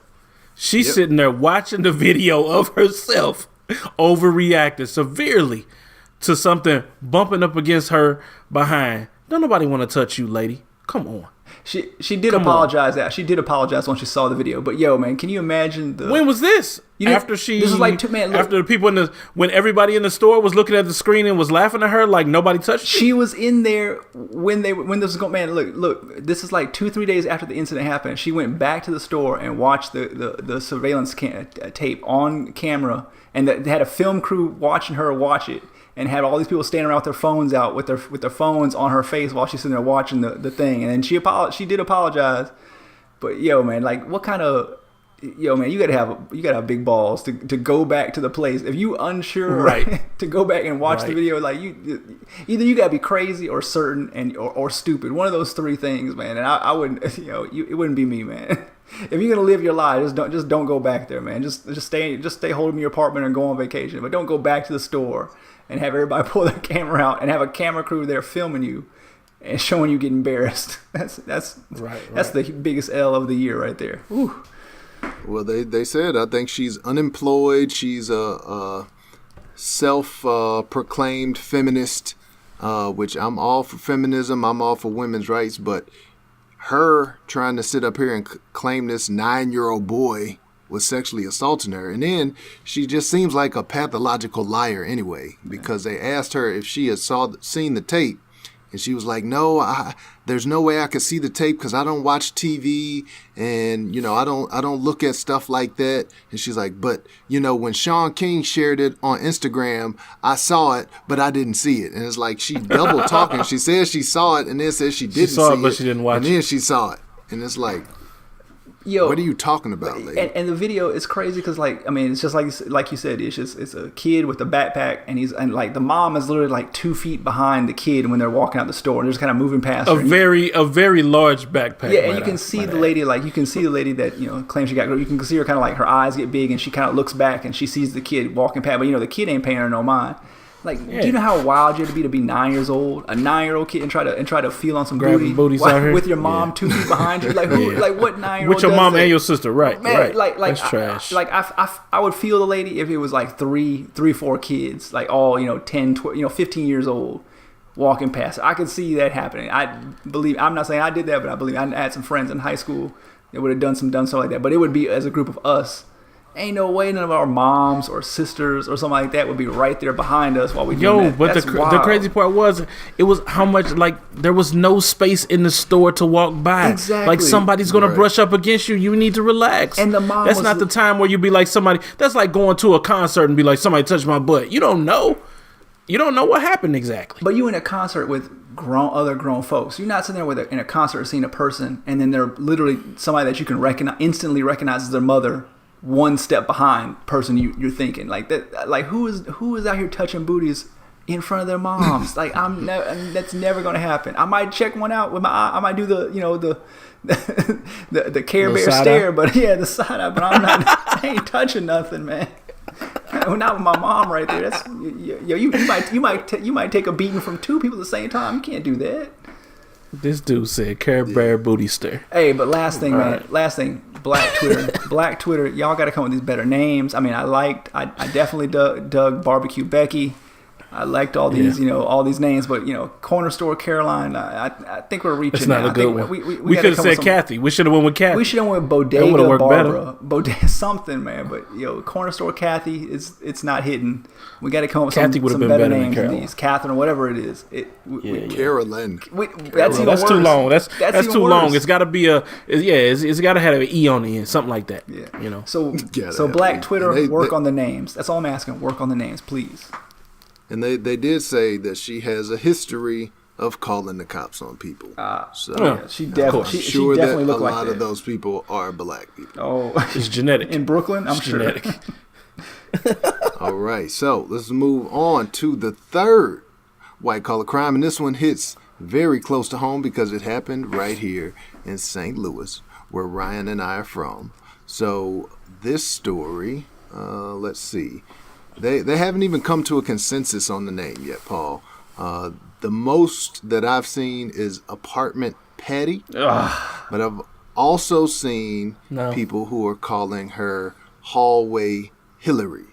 [SPEAKER 1] She's sitting there watching the video of herself overreacting severely to something bumping up against her behind. Don't nobody want to touch you, lady. Come on.
[SPEAKER 2] She did apologize. She did apologize once she saw the video. But yo, man, can you imagine
[SPEAKER 1] when was this? After she,
[SPEAKER 2] this is like
[SPEAKER 1] after the people when everybody in the store was looking at the screen and was laughing at her like nobody touched her?
[SPEAKER 2] She was in there when this was going. Man, look, this is like 2-3 days after the incident happened. She went back to the store and watched the surveillance tape on camera, and they had a film crew watching her watch it. And had all these people standing around with their phones out, with their phones on her face while she's sitting there watching the thing. And then she did apologize, but yo, man, like what kind of man, you gotta have big balls to go back to the place if you unsure,
[SPEAKER 1] right? To
[SPEAKER 2] go back and watch the video, like either you gotta be crazy or certain or stupid, one of those three things, man. And I wouldn't, it wouldn't be me, man. If you're gonna live your life, just don't go back there, man. Just stay home in your apartment and go on vacation, but don't go back to the store and have everybody pull their camera out and have a camera crew there filming you and showing you get embarrassed. That's the biggest L of the year right there. Ooh.
[SPEAKER 3] Well, they said, I think she's unemployed. She's a self-proclaimed feminist, which I'm all for feminism. I'm all for women's rights. But her trying to sit up here and claim this 9-year-old boy was sexually assaulting her. And then she just seems like a pathological liar anyway, because they asked her if she had seen the tape. And she was like, no, there's no way I could see the tape because I don't watch TV and, I don't look at stuff like that. And she's like, but, when Sean King shared it on Instagram, I saw it, but I didn't see it. And it's like she double talking. She says she saw it and then says she didn't see it,
[SPEAKER 1] but she didn't watch it.
[SPEAKER 3] And then she saw it. And it's like, what are you talking about, lady?
[SPEAKER 2] And the video is crazy because, it's just like you said, it's a kid with a backpack, and the mom is literally like 2 feet behind the kid when they're walking out the store, and they're just kind of moving past her.
[SPEAKER 1] A very large backpack.
[SPEAKER 2] Yeah, and you can see the lady, that claims she got. You can see her kind of like her eyes get big, and she kind of looks back, and she sees the kid walking past, but the kid ain't paying her no mind. Do you know how wild you have to be 9 years old, a 9-year-old kid, and try to feel on some booty with your mom 2 feet behind you? What 9-year-old?
[SPEAKER 1] With your mom and your sister, right?
[SPEAKER 2] Man,
[SPEAKER 1] right.
[SPEAKER 2] That's trash. I would feel the lady if it was like 4 kids, like all 10, 12, 15 years old, walking past. I could see that happening. I'm not saying I did that, but I believe I had some friends in high school that would have done something like that. But it would be as a group of us. Ain't no way none of our moms or sisters or something like that would be right there behind us while we do that.
[SPEAKER 1] But the crazy part was, it was how much, there was no space in the store to walk by.
[SPEAKER 2] Exactly.
[SPEAKER 1] Like somebody's going to brush up against you. You need to relax.
[SPEAKER 2] And the mom
[SPEAKER 1] That's not the time where you be like somebody. That's like going to a concert and be like, somebody touched my butt. You don't know. You don't know what happened exactly.
[SPEAKER 2] But you in a concert with other grown folks. You're not sitting there in a concert seeing a person and then they're literally somebody that you can instantly recognize as their mother, one step behind person you're thinking like that. Like who is out here touching booties in front of their moms? That's never going to happen. I might check one out with my eye. I might do the Care Bear stare, but the side eye. But I ain't touching nothing, man. Not with my mom right there. That's you might take a beating from 2 people at the same time. You can't do that.
[SPEAKER 1] This dude said Care Bear booty stare.
[SPEAKER 2] Hey, but last thing, Black Twitter, y'all got to come up with these better names. I mean, I definitely dug Barbecue Becky. I liked all these, all these names, but Corner Store Caroline. I think we're reaching.
[SPEAKER 1] It's not
[SPEAKER 2] now.
[SPEAKER 1] a good one.
[SPEAKER 2] We
[SPEAKER 1] could have said Kathy. We should have went with Kathy.
[SPEAKER 2] We should have went with Bodega Barbara. Bodega something, man. But Corner Store Kathy it's not hitting. We got to come up with some better names than these. Catherine or whatever it is.
[SPEAKER 3] Carolyn.
[SPEAKER 2] That's even worse.
[SPEAKER 1] Too long. That's too
[SPEAKER 2] worse.
[SPEAKER 1] long. It's got to be it's got to have an E on the end, something like that.
[SPEAKER 2] Yeah. So Black Twitter, work on the names. That's all I'm asking. Work on the names, please.
[SPEAKER 3] And they did say that she has a history of calling the cops on people.
[SPEAKER 2] She definitely looked like that. A
[SPEAKER 3] lot of those people are black people.
[SPEAKER 2] Oh,
[SPEAKER 1] it's genetic.
[SPEAKER 2] In Brooklyn, I'm sure.
[SPEAKER 1] Genetic.
[SPEAKER 3] All right, so let's move on to the third white collar crime, and this one hits very close to home because it happened right here in St. Louis, where Ryan and I are from. So this story, let's see. They haven't even come to a consensus on the name yet, Paul. The most that I've seen is Apartment Patty, but I've also seen people who are calling her Hallway Hillary.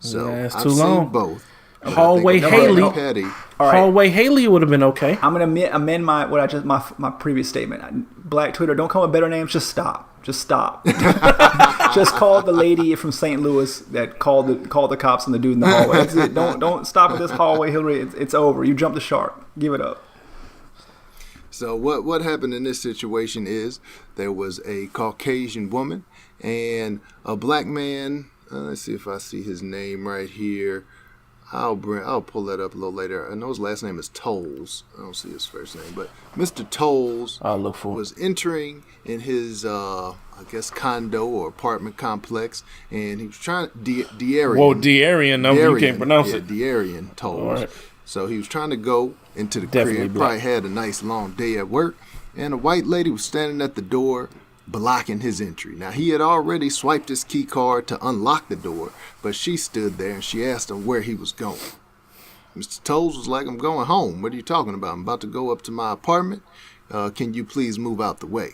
[SPEAKER 3] So
[SPEAKER 1] it's
[SPEAKER 3] I've
[SPEAKER 1] too
[SPEAKER 3] seen
[SPEAKER 1] long.
[SPEAKER 3] both.
[SPEAKER 1] Hallway Haley.
[SPEAKER 3] Patty.
[SPEAKER 1] Hallway Haley would have been okay.
[SPEAKER 2] I'm gonna amend my previous statement. Black Twitter, don't come with better names. Just stop. Just call the lady from St. Louis that called the cops on the dude in the hallway. That's it. Don't stop at this Hallway Hillary. It's over. You jumped the shark. Give it up.
[SPEAKER 3] So what happened in this situation is there was a Caucasian woman and a black man. Let's see if I see his name right here. I'll pull that up a little later. I know his last name is Tolles. I don't see his first name, but Mr. Tolles was entering in his condo or apartment complex, and he was trying Dearian.
[SPEAKER 1] Whoa, Dearian, no, you can't pronounce it.
[SPEAKER 3] Dearian Tolles.
[SPEAKER 1] Right.
[SPEAKER 3] So he was trying to go into the
[SPEAKER 1] Definitely
[SPEAKER 3] crib.
[SPEAKER 1] black.
[SPEAKER 3] Probably had a nice long day at work, and a white lady was standing at the door, blocking his entry. Now, he had already swiped his key card to unlock the door, but she stood there and she asked him where he was going. Mr. Tolles was like, I'm going home. What are you talking about? I'm about to go up to my apartment. Can you please move out the way?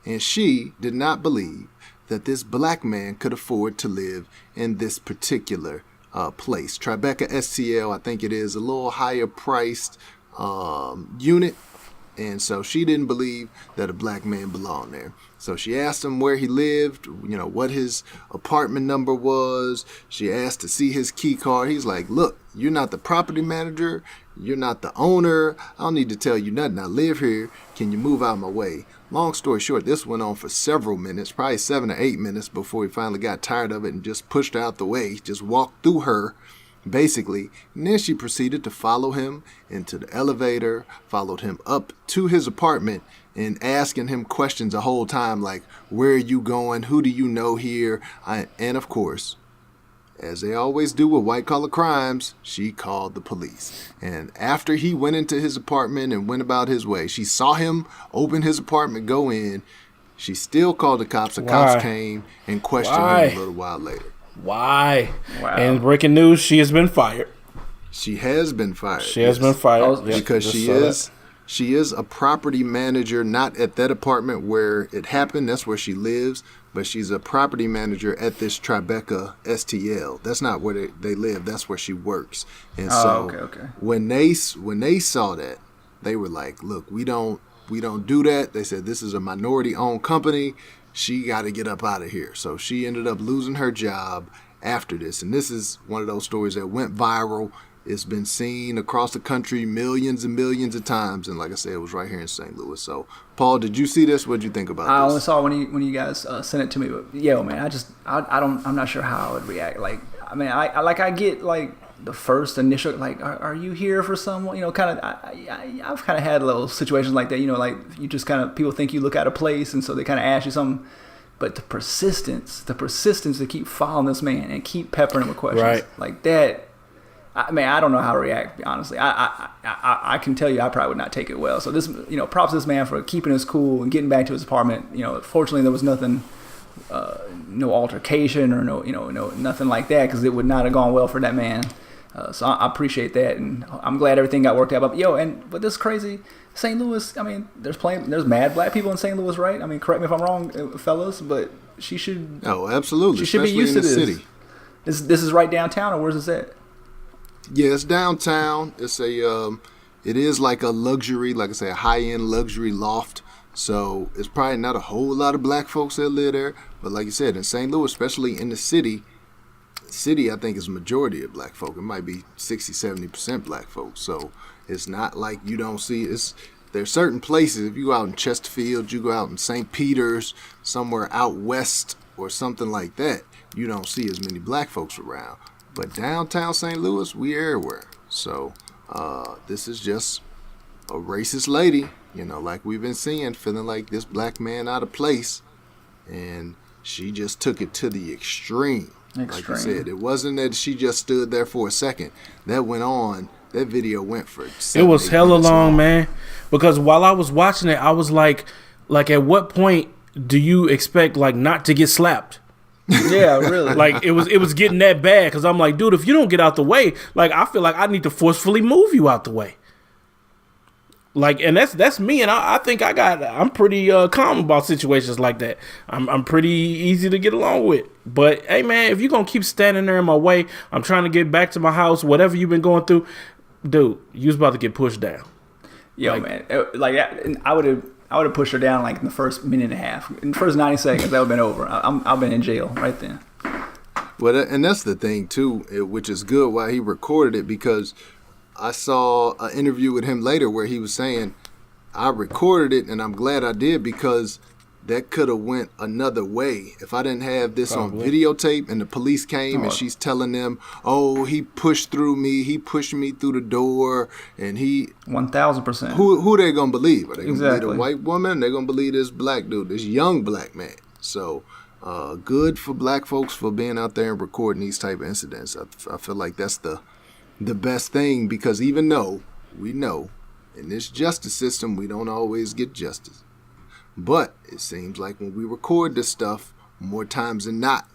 [SPEAKER 3] And she did not believe that this black man could afford to live in this particular place. Tribeca STL, I think it is, a little higher priced unit. And so she didn't believe that a black man belonged there. So she asked him where he lived, what his apartment number was. She asked to see his key card. He's like, look, you're not the property manager. You're not the owner. I don't need to tell you nothing. I live here. Can you move out of my way? Long story short, this went on for several minutes, probably 7 or 8 minutes before he finally got tired of it and just pushed her out the way, just walked through her. Basically, and then she proceeded to follow him into the elevator, followed him up to his apartment, and asking him questions the whole time, like, where are you going? Who do you know here? And of course, as they always do with white-collar crimes, she called the police. And after he went into his apartment and went about his way, she saw him open his apartment, go in. She still called the cops. The cops came and questioned him a little while later.
[SPEAKER 1] Why?
[SPEAKER 2] Wow.
[SPEAKER 1] And breaking news, she has been fired.
[SPEAKER 3] She has been fired.
[SPEAKER 1] She has been fired.
[SPEAKER 3] Because she is a property manager, not at that apartment where it happened. That's where she lives. But she's a property manager at this Tribeca STL. That's not where they live. That's where she works. And
[SPEAKER 2] okay.
[SPEAKER 3] When they saw that, they were like, look, we don't do that. They said this is a minority-owned company. She got to get up out of here. So she ended up losing her job after this. And this is one of those stories that went viral. It's been seen across the country millions and millions of times. And like I said, it was right here in St. Louis. So, Paul, did you see this? What did you think about this?
[SPEAKER 2] I only saw when you guys sent it to me. But, man, I'm not sure how I would react. Like, I mean, I get, like, the first initial, like, are you here for someone? I've kind of had little situations like that, like you just kind of, people think you look out of place, and so they kind of ask you something. But the persistence to keep following this man and keep peppering him with questions like that, I mean, I don't know how to react, honestly. I can tell you I probably would not take it well. So this, props to this man for keeping his cool and getting back to his apartment. Fortunately there was nothing, no altercation or no nothing like that, because it would not have gone well for that man. So I appreciate that, and I'm glad everything got worked out. But this is crazy. St. Louis, I mean, there's mad black people in St. Louis, right? I mean, correct me if I'm wrong, fellas, but she should.
[SPEAKER 3] Oh, absolutely.
[SPEAKER 2] She should be used to this. This is right downtown, or where's this at?
[SPEAKER 3] Yeah, it's downtown. It is like a luxury, like I say, a high-end luxury loft. So it's probably not a whole lot of black folks that live there. But like you said, in St. Louis, especially in the city, I think is a majority of black folk. It might be 60, 70% black folks. So it's not like you don't see there's certain places, if you go out in Chesterfield, you go out in St. Peter's, somewhere out west or something like that, you don't see as many black folks around. But downtown St. Louis, we everywhere. So this is just a racist lady, like we've been seeing, feeling like this black man out of place. And she just took it to the extreme. Like you said, it wasn't that she just stood there for a second. That went on. That video went for 7,
[SPEAKER 1] it was hella long, man. Because while I was watching it, I was like at what point do you expect like not to get slapped?
[SPEAKER 2] Yeah, really.
[SPEAKER 1] Like it was getting that bad because I'm like, dude, if you don't get out the way, like I feel like I need to forcefully move you out the way. Like, and that's me, and I think I'm pretty calm about situations like that. I'm pretty easy to get along with. But hey, man, if you're gonna keep standing there in my way, I'm trying to get back to my house. Whatever you've been going through, dude, you was about to get pushed down.
[SPEAKER 2] Yo, man, I would have pushed her down like in the first minute and a half. In the first 90 seconds, that would have been over. I've been in jail right then.
[SPEAKER 3] Well, and that's the thing too, which is good why he recorded it, because I saw an interview with him later where he was saying, I recorded it and I'm glad I did because that could have went another way. If I didn't have this on videotape and the police came and she's telling them, oh, he pushed through me, he pushed me through the door, and he...
[SPEAKER 2] 1,000%.
[SPEAKER 3] Who they going to believe? Are they going to
[SPEAKER 2] Exactly.
[SPEAKER 3] believe the white woman? They're going to believe this black dude, this young black man. So good for black folks for being out there and recording these type of incidents. I feel like that's the best thing, because even though we know in this justice system we don't always get justice, but it seems like when we record this stuff, more times than not,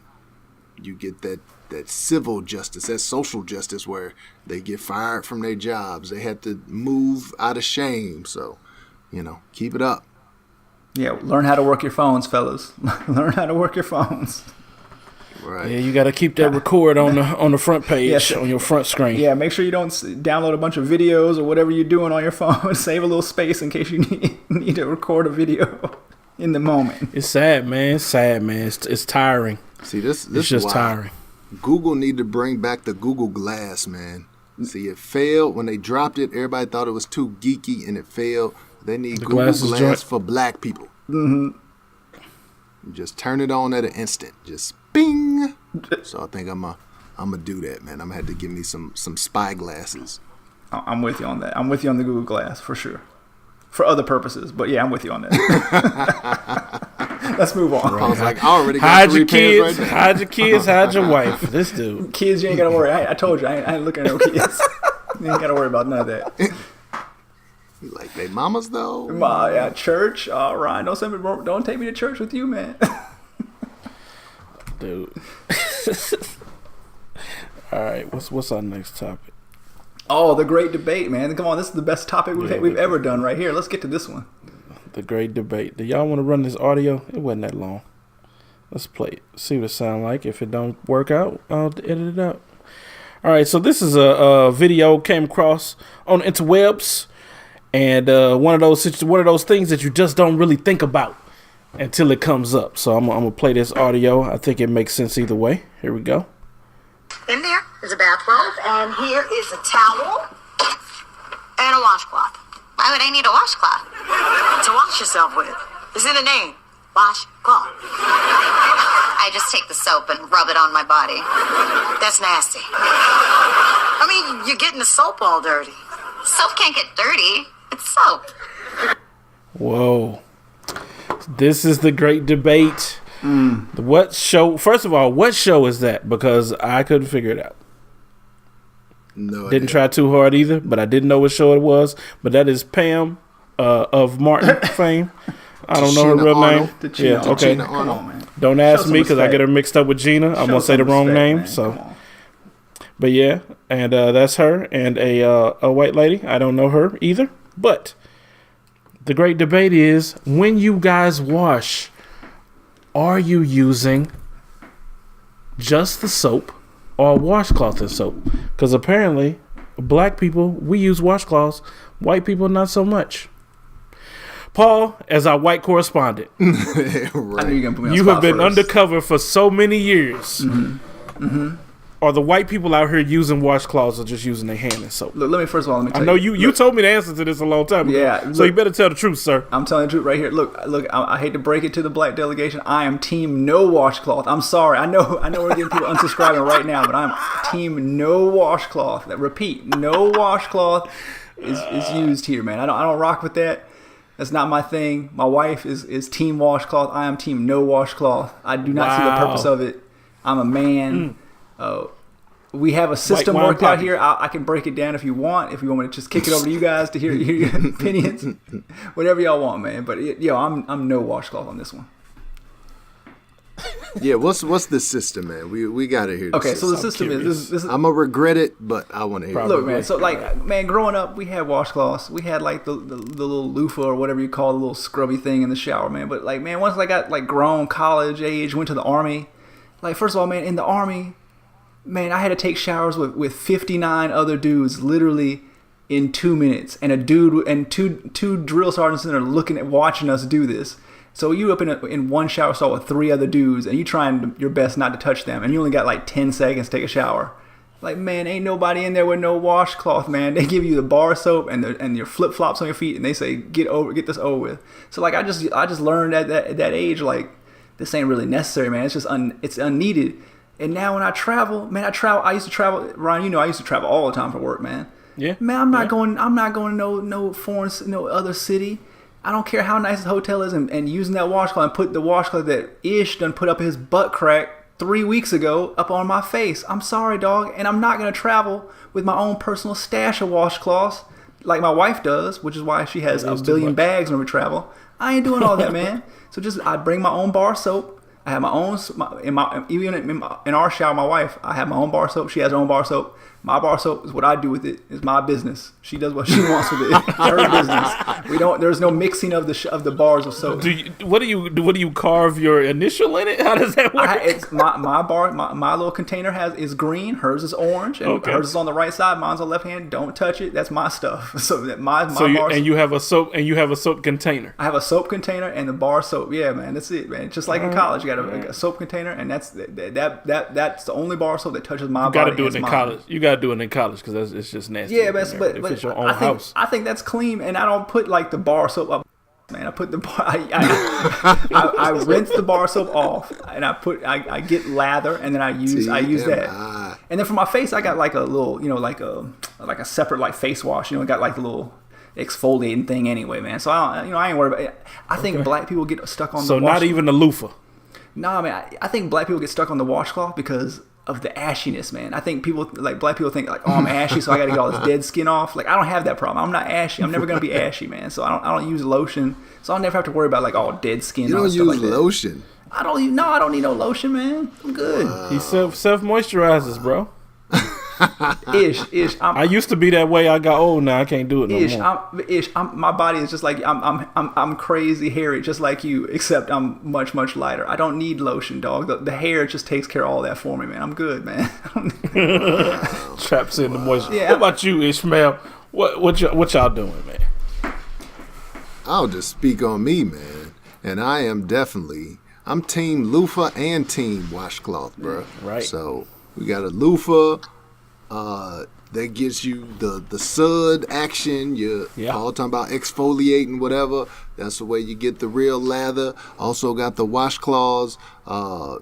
[SPEAKER 3] you get that civil justice, that social justice, where they get fired from their jobs, they have to move out of shame. So, keep it up.
[SPEAKER 2] Yeah, learn how to work your phones, fellas. Learn how to work your phones.
[SPEAKER 3] Right.
[SPEAKER 1] Yeah, you got to keep that record on the front page, on your front screen.
[SPEAKER 2] Yeah, make sure you don't download a bunch of videos or whatever you're doing on your phone. Save a little space in case you need to record a video in the moment.
[SPEAKER 1] It's sad, man. It's tiring.
[SPEAKER 3] See, this
[SPEAKER 1] it's just
[SPEAKER 3] why
[SPEAKER 1] tiring.
[SPEAKER 3] Google need to bring back the Google Glass, man. See, it failed when they dropped it. Everybody thought it was too geeky, and it failed. They need Google Glass for black people.
[SPEAKER 2] Mm-hmm.
[SPEAKER 3] You just turn it on at an instant. Just bing. So I think I'm gonna do that, man. I'm gonna have to give me some spy glasses.
[SPEAKER 2] I'm with you on that. I'm with you on the Google Glass for sure. For other purposes, but yeah, I'm with you on that. Let's move on.
[SPEAKER 3] Right. I was like, I already got
[SPEAKER 1] Hide
[SPEAKER 3] 3
[SPEAKER 1] your kids.
[SPEAKER 3] pairs right now.
[SPEAKER 1] Hide your kids. Hide your wife. This dude.
[SPEAKER 2] Kids, you ain't gotta worry. I told you, I ain't looking at no kids. You ain't gotta worry about none of that.
[SPEAKER 3] You like they mamas though?
[SPEAKER 2] Yeah, church. All right, don't take me to church with you, man.
[SPEAKER 1] Dude. All right, what's our next topic?
[SPEAKER 2] Oh, the great debate, man. Come on, this is the best topic we've ever done right here. Let's get to this one.
[SPEAKER 1] The great debate. Do y'all want to run this audio? It wasn't that long. Let's play it. See what it sounds like. If it don't work out, I'll edit it out. All right, so this is a video came across on the interwebs, and one of those things that you just don't really think about until it comes up. So I'm gonna play this audio. I think it makes sense either way. Here we go.
[SPEAKER 4] In there is a bathrobe, and here is a towel and a washcloth.
[SPEAKER 5] Why would I need a washcloth?
[SPEAKER 4] To wash yourself with. It's in the name. Washcloth.
[SPEAKER 5] I just take the soap and rub it on my body.
[SPEAKER 4] That's nasty. I mean, you're getting the soap all dirty.
[SPEAKER 5] Soap can't get dirty. It's soap.
[SPEAKER 1] Whoa. This is the great debate. What show? First of all, what show is that? Because I couldn't figure it out.
[SPEAKER 3] No,
[SPEAKER 1] Didn't try too hard either, but I didn't know what show it was. But that is Pam of Martin fame. I don't know her real name. Yeah, okay.
[SPEAKER 2] Come on, man.
[SPEAKER 1] Don't ask me because I get her mixed up with Gina. I'm gonna say the wrong name.
[SPEAKER 2] Man.
[SPEAKER 1] So, but yeah, and that's her and a white lady. I don't know her either. But the great debate is, when you guys wash, are you using just the soap, or washcloth and soap? Because apparently, black people, we use washcloths. White people, not so much. Paul, as our white correspondent,
[SPEAKER 3] Right.
[SPEAKER 2] I knew you were gonna put me on
[SPEAKER 1] you
[SPEAKER 2] spot
[SPEAKER 1] have been
[SPEAKER 2] first.
[SPEAKER 1] undercover for so many years. Are the white people out here using washcloths or just using their hand and soap?
[SPEAKER 2] Look, let me first of all let me tell
[SPEAKER 1] I know
[SPEAKER 2] you.
[SPEAKER 1] you told me the answer to this a long time ago.
[SPEAKER 2] Yeah,
[SPEAKER 1] so
[SPEAKER 2] look-
[SPEAKER 1] you better tell the truth, sir.
[SPEAKER 2] I'm telling the truth right here. Look. I hate to break it to the black delegation. I am team no washcloth. I'm sorry. I know we're getting people unsubscribing right now, but I'm team no washcloth. Repeat, no washcloth is used here, man. I don't rock with that. That's not my thing. My wife is team washcloth. I am team no washcloth. I do not see the
[SPEAKER 1] Wow.
[SPEAKER 2] purpose of it. I'm a man. We have a system
[SPEAKER 1] White wine
[SPEAKER 2] worked out
[SPEAKER 1] Papi.
[SPEAKER 2] here. I can break it down if you want. If you want me to just kick it over to you guys to hear your opinions, whatever y'all want, man. But I'm no washcloth on this one.
[SPEAKER 3] Yeah, what's the system, man? We gotta hear.
[SPEAKER 2] Okay, so the
[SPEAKER 1] I'm
[SPEAKER 2] system
[SPEAKER 1] curious.
[SPEAKER 2] is this is
[SPEAKER 3] I'm gonna regret it, but I want to hear.
[SPEAKER 1] Probably.
[SPEAKER 2] look, man. So man, growing up, we had washcloths. We had like the little loofah or whatever you call the little scrubby thing in the shower, man. But like, man, once I got like grown, college age, went to the army. Like, first of all, man, in the army, man, I had to take showers with 59 other dudes, literally in 2 minutes, and a dude and two drill sergeants in there watching us do this. So you up in one shower stall with 3 other dudes, and you trying your best not to touch them, and you only got like 10 seconds to take a shower. Like, man, ain't nobody in there with no washcloth, man. They give you the bar soap and your flip flops on your feet, and they say get this over with. So like I just learned at that age, like, this ain't really necessary, man. It's just it's unneeded. And now when I travel, man, I used to travel. Ryan, you know, I used to travel all the time for work, man.
[SPEAKER 1] Yeah.
[SPEAKER 2] Man, I'm not going to no foreign, no other city. I don't care how nice the hotel is, and using that washcloth and put the washcloth that Ish done put up his butt crack 3 weeks ago up on my face. I'm sorry, dog, and I'm not gonna travel with my own personal stash of washcloths like my wife does, which is why she has a billion bags when we travel. I ain't doing all that, man. So I bring my own bar soap. I have my own in our shower. My wife, I have my own bar soap. She has her own bar soap. My bar soap is what I do with it. It's my business. She does what she wants with it. It's her business. There's no mixing of the bars of soap.
[SPEAKER 1] What do you carve your initial in it? How does that work?
[SPEAKER 2] It's my little container is green. Hers is orange, and hers is on the right side. Mine's on the left hand. Don't touch it. That's my stuff. So that
[SPEAKER 1] you have a soap container.
[SPEAKER 2] I have a soap container and the bar soap. Yeah, man, that's it, man. Just like in college, you got a soap container, and that's the only bar soap that touches my body.
[SPEAKER 1] You got to do it in college. You got to do it in college because it's just nasty.
[SPEAKER 2] Yeah, but
[SPEAKER 1] it's your own house.
[SPEAKER 2] I think that's clean, and I don't put like the bar soap up. Man, I put the bar. I rinse the bar soap off, and I get lather, and then I use that. And then for my face, I got like a little, like a separate like face wash. Got like the little exfoliating thing anyway, man. So I ain't worried about it. I think black people get stuck on.
[SPEAKER 1] So not even the loofah.
[SPEAKER 2] Nah, man. I think black people get stuck on the washcloth because of the ashiness, man. I think black people think like, oh, I'm ashy, so I got to get all this dead skin off. Like, I don't have that problem. I'm not ashy. I'm never gonna be ashy, man. So I don't use lotion. So I'll never have to worry about like all dead skin.
[SPEAKER 3] You don't use lotion.
[SPEAKER 2] I don't need no lotion, man. I'm good.
[SPEAKER 1] He self moisturizes, bro.
[SPEAKER 2] Ish.
[SPEAKER 1] I used to be that way. I got old now. I can't do it no more.
[SPEAKER 2] My body is just like I'm crazy hairy, just like you, except I'm much lighter. I don't need lotion, dog. The hair just takes care of all that for me, man. I'm good, man.
[SPEAKER 1] Traps in the moisture.
[SPEAKER 2] Yeah.
[SPEAKER 1] What about you, Ishmael? What y'all doing, man?
[SPEAKER 3] I'll just speak on me, man. And I'm team loofah and team washcloth, bro.
[SPEAKER 1] Right.
[SPEAKER 3] So we got a loofah. That gives you the sud action. You're all talking about exfoliating, whatever. That's the way you get the real lather. Also got the washcloths.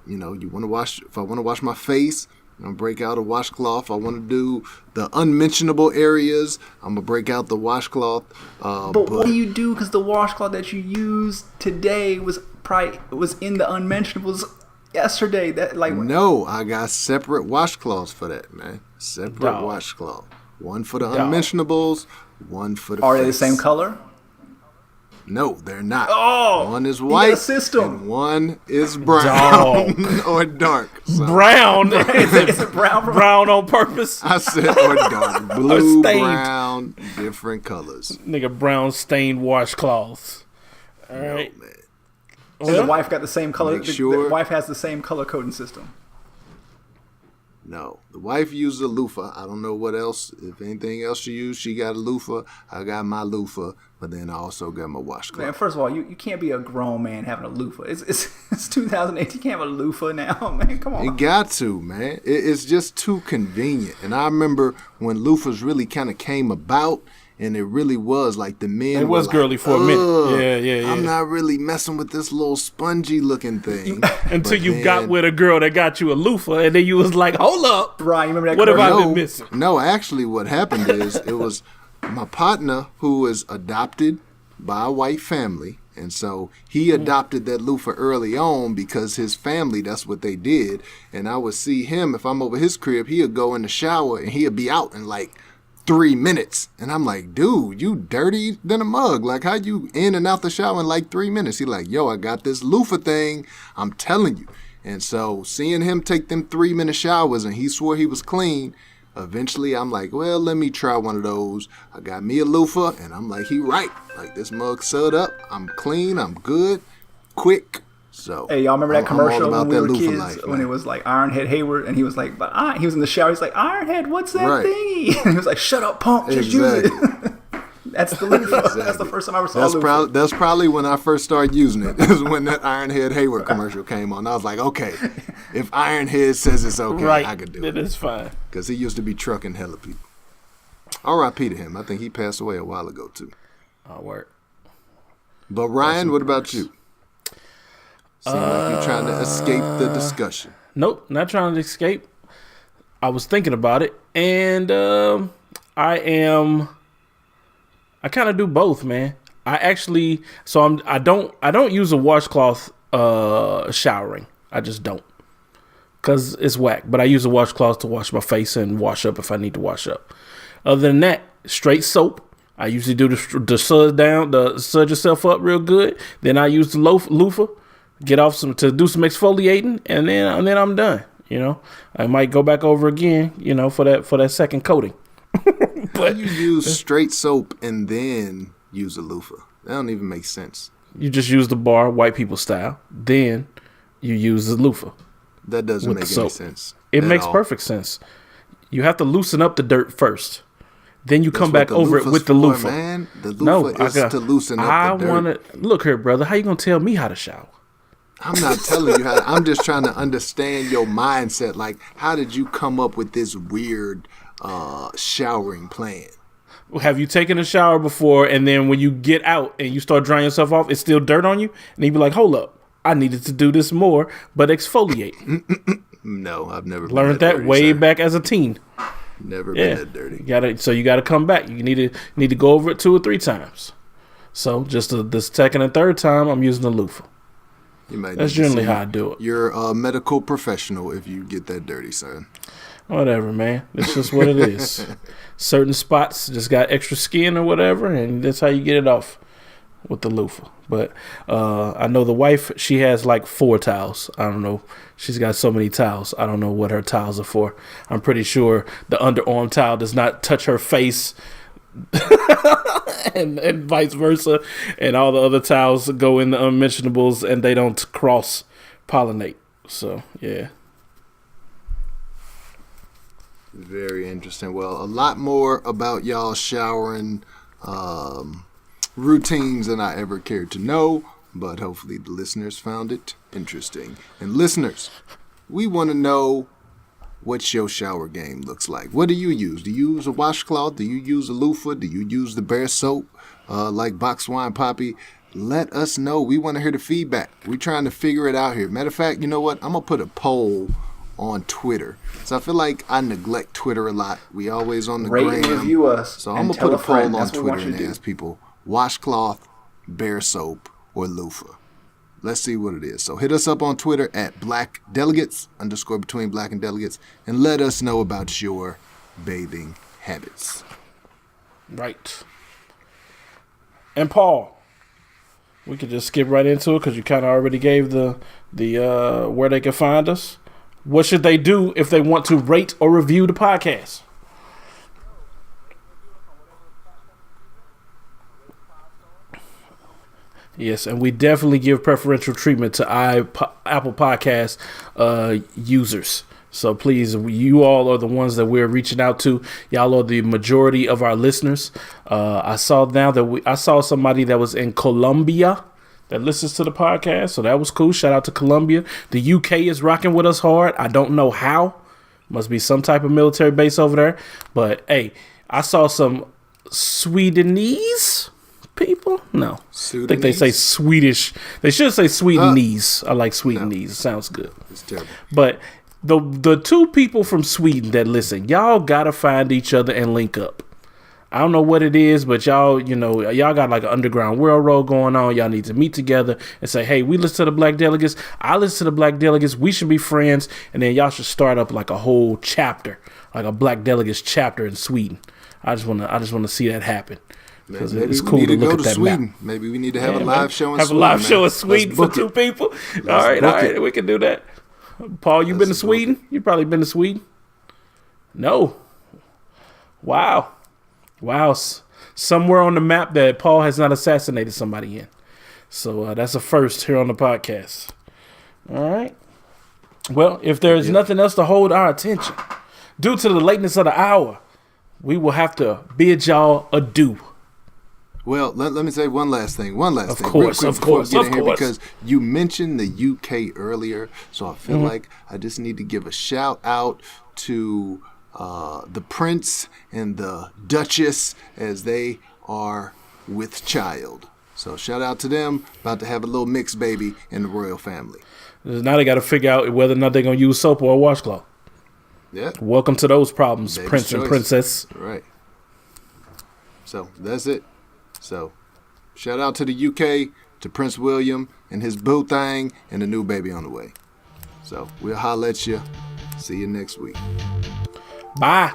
[SPEAKER 3] You want to wash. If I want to wash my face, I'm gonna break out a washcloth. I want to do the unmentionable areas. I'm gonna break out the washcloth.
[SPEAKER 2] But what do you do? Because the washcloth that you used today was in the unmentionables yesterday.
[SPEAKER 3] No, I got separate washcloths for that, man. Separate washcloth. One for the unmentionables, one for the
[SPEAKER 2] Are
[SPEAKER 3] face.
[SPEAKER 2] they the same color?
[SPEAKER 3] No, they're not.
[SPEAKER 2] Oh,
[SPEAKER 3] one is white and one is brown or dark. So.
[SPEAKER 1] Brown.
[SPEAKER 2] Is it brown?
[SPEAKER 1] Brown on purpose?
[SPEAKER 3] I said or dark. Blue, brown, different colors.
[SPEAKER 1] Nigga, brown stained washcloths. All right.
[SPEAKER 3] Man.
[SPEAKER 2] So the wife got the same color.
[SPEAKER 3] The
[SPEAKER 2] wife has the same color coding system.
[SPEAKER 3] No, the wife used a loofah. I don't know what else. If anything else she used, she got a loofah. I got my loofah, but then I also got my washcloth.
[SPEAKER 2] Man, first of all, you can't be a grown man having a loofah. It's 2008. You can't have a loofah now, man. Come on.
[SPEAKER 3] You got to, man. It's just too convenient. And I remember when loofahs really kind of came about, and it really was like the men.
[SPEAKER 1] It was
[SPEAKER 3] like,
[SPEAKER 1] girly for a minute. Yeah.
[SPEAKER 3] I'm not really messing with this little spongy looking thing.
[SPEAKER 1] Until you got with a girl that got you a loofah, and then you was like, hold up.
[SPEAKER 2] Brian, you remember that
[SPEAKER 1] What have
[SPEAKER 2] commercial?
[SPEAKER 1] I been missing?
[SPEAKER 3] No, actually what happened is it was my partner who was adopted by a white family. And so he adopted that loofah early on because his family, that's what they did. And I would see him, if I'm over his crib, he would go in the shower and he would be out in like 3 minutes. And I'm like, dude, you dirty than a mug. Like, how you in and out the shower in like 3 minutes? He like, yo, I got this loofah thing. I'm telling you. And so seeing him take them 3-minute showers and he swore he was clean, eventually I'm like, well, let me try one of those. I got me a loofah and I'm like, he right. Like, this mug sewed up. I'm clean. I'm good. Quick. So,
[SPEAKER 2] Hey, y'all remember that commercial
[SPEAKER 3] I'm all
[SPEAKER 2] when we
[SPEAKER 3] about
[SPEAKER 2] were
[SPEAKER 3] that
[SPEAKER 2] kids?
[SPEAKER 3] loofah life,
[SPEAKER 2] When
[SPEAKER 3] man.
[SPEAKER 2] it was like Ironhead Hayward, and he was like, he was in the shower. He's like, Ironhead, what's that
[SPEAKER 3] Right.
[SPEAKER 2] thingy? And he was like, shut up, punk, just use it. That's the loofah. That's the
[SPEAKER 3] Exactly.
[SPEAKER 2] first time I ever saw a loofah.
[SPEAKER 3] That's probably when I first started using it. Is when that Ironhead Hayward commercial came on. I was like, okay, if Ironhead says it's okay,
[SPEAKER 1] Right.
[SPEAKER 3] I could do
[SPEAKER 1] It
[SPEAKER 3] it.
[SPEAKER 1] is fine.
[SPEAKER 3] Because he used to be trucking hella people. R.I.P. to him. I think he passed away a while ago, too.
[SPEAKER 1] I'll work.
[SPEAKER 3] But Ryan, what about you? Seems like you're trying to escape the discussion.
[SPEAKER 1] Nope, not trying to escape. I was thinking about it, and I kind of do both, man. I don't use a washcloth showering. I just don't, cause it's whack. But I use a washcloth to wash my face and wash up if I need to wash up. Other than that, straight soap. I usually do the suds yourself up real good. Then I use the loofah, get off to do some exfoliating, and then I'm done. You know, I might go back over again, you know, for that second coating.
[SPEAKER 3] How you use straight soap and then use a loofah? That don't even make sense.
[SPEAKER 1] You just use the bar, white people style. Then you use the loofah.
[SPEAKER 3] That doesn't
[SPEAKER 1] With
[SPEAKER 3] make
[SPEAKER 1] the
[SPEAKER 3] any
[SPEAKER 1] soap.
[SPEAKER 3] sense.
[SPEAKER 1] It
[SPEAKER 3] at
[SPEAKER 1] makes
[SPEAKER 3] all.
[SPEAKER 1] perfect sense. You have to loosen up the dirt first. Then you come
[SPEAKER 3] That's
[SPEAKER 1] back
[SPEAKER 3] what the
[SPEAKER 1] over it
[SPEAKER 3] loofah's
[SPEAKER 1] with the
[SPEAKER 3] for,
[SPEAKER 1] loofah.
[SPEAKER 3] Man. The loofah is to loosen up the dirt.
[SPEAKER 1] want to look here, brother. How you gonna tell me how to shower?
[SPEAKER 3] I'm not telling you how. I'm just trying to understand your mindset. Like, how did you come up with this weird showering plan?
[SPEAKER 1] Have you taken a shower before, and then when you get out and you start drying yourself off, it's still dirt on you, and you be like, "Hold up, I needed to do this more, but exfoliate."
[SPEAKER 3] No, I've never
[SPEAKER 1] Learned
[SPEAKER 3] been
[SPEAKER 1] that
[SPEAKER 3] dirty,
[SPEAKER 1] way
[SPEAKER 3] sir.
[SPEAKER 1] back as a teen.
[SPEAKER 3] Never
[SPEAKER 1] Yeah,
[SPEAKER 3] been that dirty.
[SPEAKER 1] you gotta come back. You need to go over it 2 or 3 times. So just the second and third time, I'm using the loofah.
[SPEAKER 3] You might
[SPEAKER 1] That's
[SPEAKER 3] need to
[SPEAKER 1] generally
[SPEAKER 3] see
[SPEAKER 1] how I do it.
[SPEAKER 3] You're a medical professional if you get that dirty, son.
[SPEAKER 1] Whatever, man. It's just what it is. Certain spots just got extra skin or whatever, and that's how you get it off with the loofah. But I know the wife, she has like 4 towels. I don't know. She's got so many towels. I don't know what her towels are for. I'm pretty sure the underarm towel does not touch her face and vice versa. And all the other towels go in the unmentionables and they don't cross pollinate. So, yeah.
[SPEAKER 3] Very interesting. Well, a lot more about y'all showering routines than I ever cared to know, but hopefully the listeners found it interesting. And listeners, we want to know what your shower game looks like. What do you use? Do you use a washcloth? Do you use a loofah? Do you use the bear soap like Box Wine Papi? Let us know. We want to hear the feedback. We're trying to figure it out here. Matter of fact, you know what? I'm going to put a poll on Twitter. So I feel like I neglect Twitter a lot. We always on the
[SPEAKER 2] Rate and
[SPEAKER 3] gram.
[SPEAKER 2] review us.
[SPEAKER 3] So I'm
[SPEAKER 2] and
[SPEAKER 3] going to
[SPEAKER 2] tell
[SPEAKER 3] put a poll
[SPEAKER 2] friend.
[SPEAKER 3] on
[SPEAKER 2] That's what we want
[SPEAKER 3] Twitter
[SPEAKER 2] you
[SPEAKER 3] and
[SPEAKER 2] to do.
[SPEAKER 3] ask people, washcloth, bear soap, or loofah. Let's see what it is. So hit us up on Twitter at Black Delegates, _between Black and Delegates, and let us know about your bathing habits.
[SPEAKER 1] Right. And Paul, we could just skip right into it because you kind of already gave the where they can find us. What should they do if they want to rate or review the podcast? Yes, and we definitely give preferential treatment to Apple Podcast users. So please, you all are the ones that we're reaching out to. Y'all are the majority of our listeners. I saw somebody that was in Colombia that listens to the podcast, so that was cool. Shout out to Colombia. The UK is rocking with us hard. I don't know how. Must be some type of military base over there. But hey, I saw some Swedenese people. No,
[SPEAKER 3] Sudanese?
[SPEAKER 1] I think they say Swedish. They should say Swedenese. I like Swedenese.
[SPEAKER 3] No.
[SPEAKER 1] It sounds good.
[SPEAKER 3] It's terrible.
[SPEAKER 1] But the two people from Sweden that listen, y'all gotta find each other and link up. I don't know what it is, but y'all got like an underground railroad going on. Y'all need to meet together and say, hey, we listen to the Black Delegates. I listen to the Black Delegates. We should be friends. And then y'all should start up like a whole chapter, like a Black Delegates chapter in Sweden. I just want to see that happen. Because it's cool to look at that
[SPEAKER 3] Sweden.
[SPEAKER 1] map.
[SPEAKER 3] Maybe we need to have a live show in Sweden.
[SPEAKER 1] Have a live show in Sweden for two people. All right. We can do that. Paul, you been to Sweden? You probably been to Sweden. No. Wow. Somewhere on the map that Paul has not assassinated somebody in. So that's a first here on the podcast. All right. Well, if there's nothing else to hold our attention, due to the lateness of the hour, we will have to bid y'all adieu.
[SPEAKER 3] Well, let me say one last thing. Of
[SPEAKER 1] course.
[SPEAKER 3] Because you mentioned the UK earlier, so I feel like I just need to give a shout out to the Prince and the Duchess as they are with child. So shout out to them. About to have a little mixed baby in the royal family.
[SPEAKER 1] Now they got to figure out whether or not they're going to use soap or a washcloth.
[SPEAKER 3] Yeah.
[SPEAKER 1] Welcome to those problems,
[SPEAKER 3] Baby's
[SPEAKER 1] Prince
[SPEAKER 3] choice.
[SPEAKER 1] and Princess.
[SPEAKER 3] Right. So that's it. So shout out to the UK, to Prince William and his boo thing, and the new baby on the way. So we'll holler at you. See you next week.
[SPEAKER 1] Bye.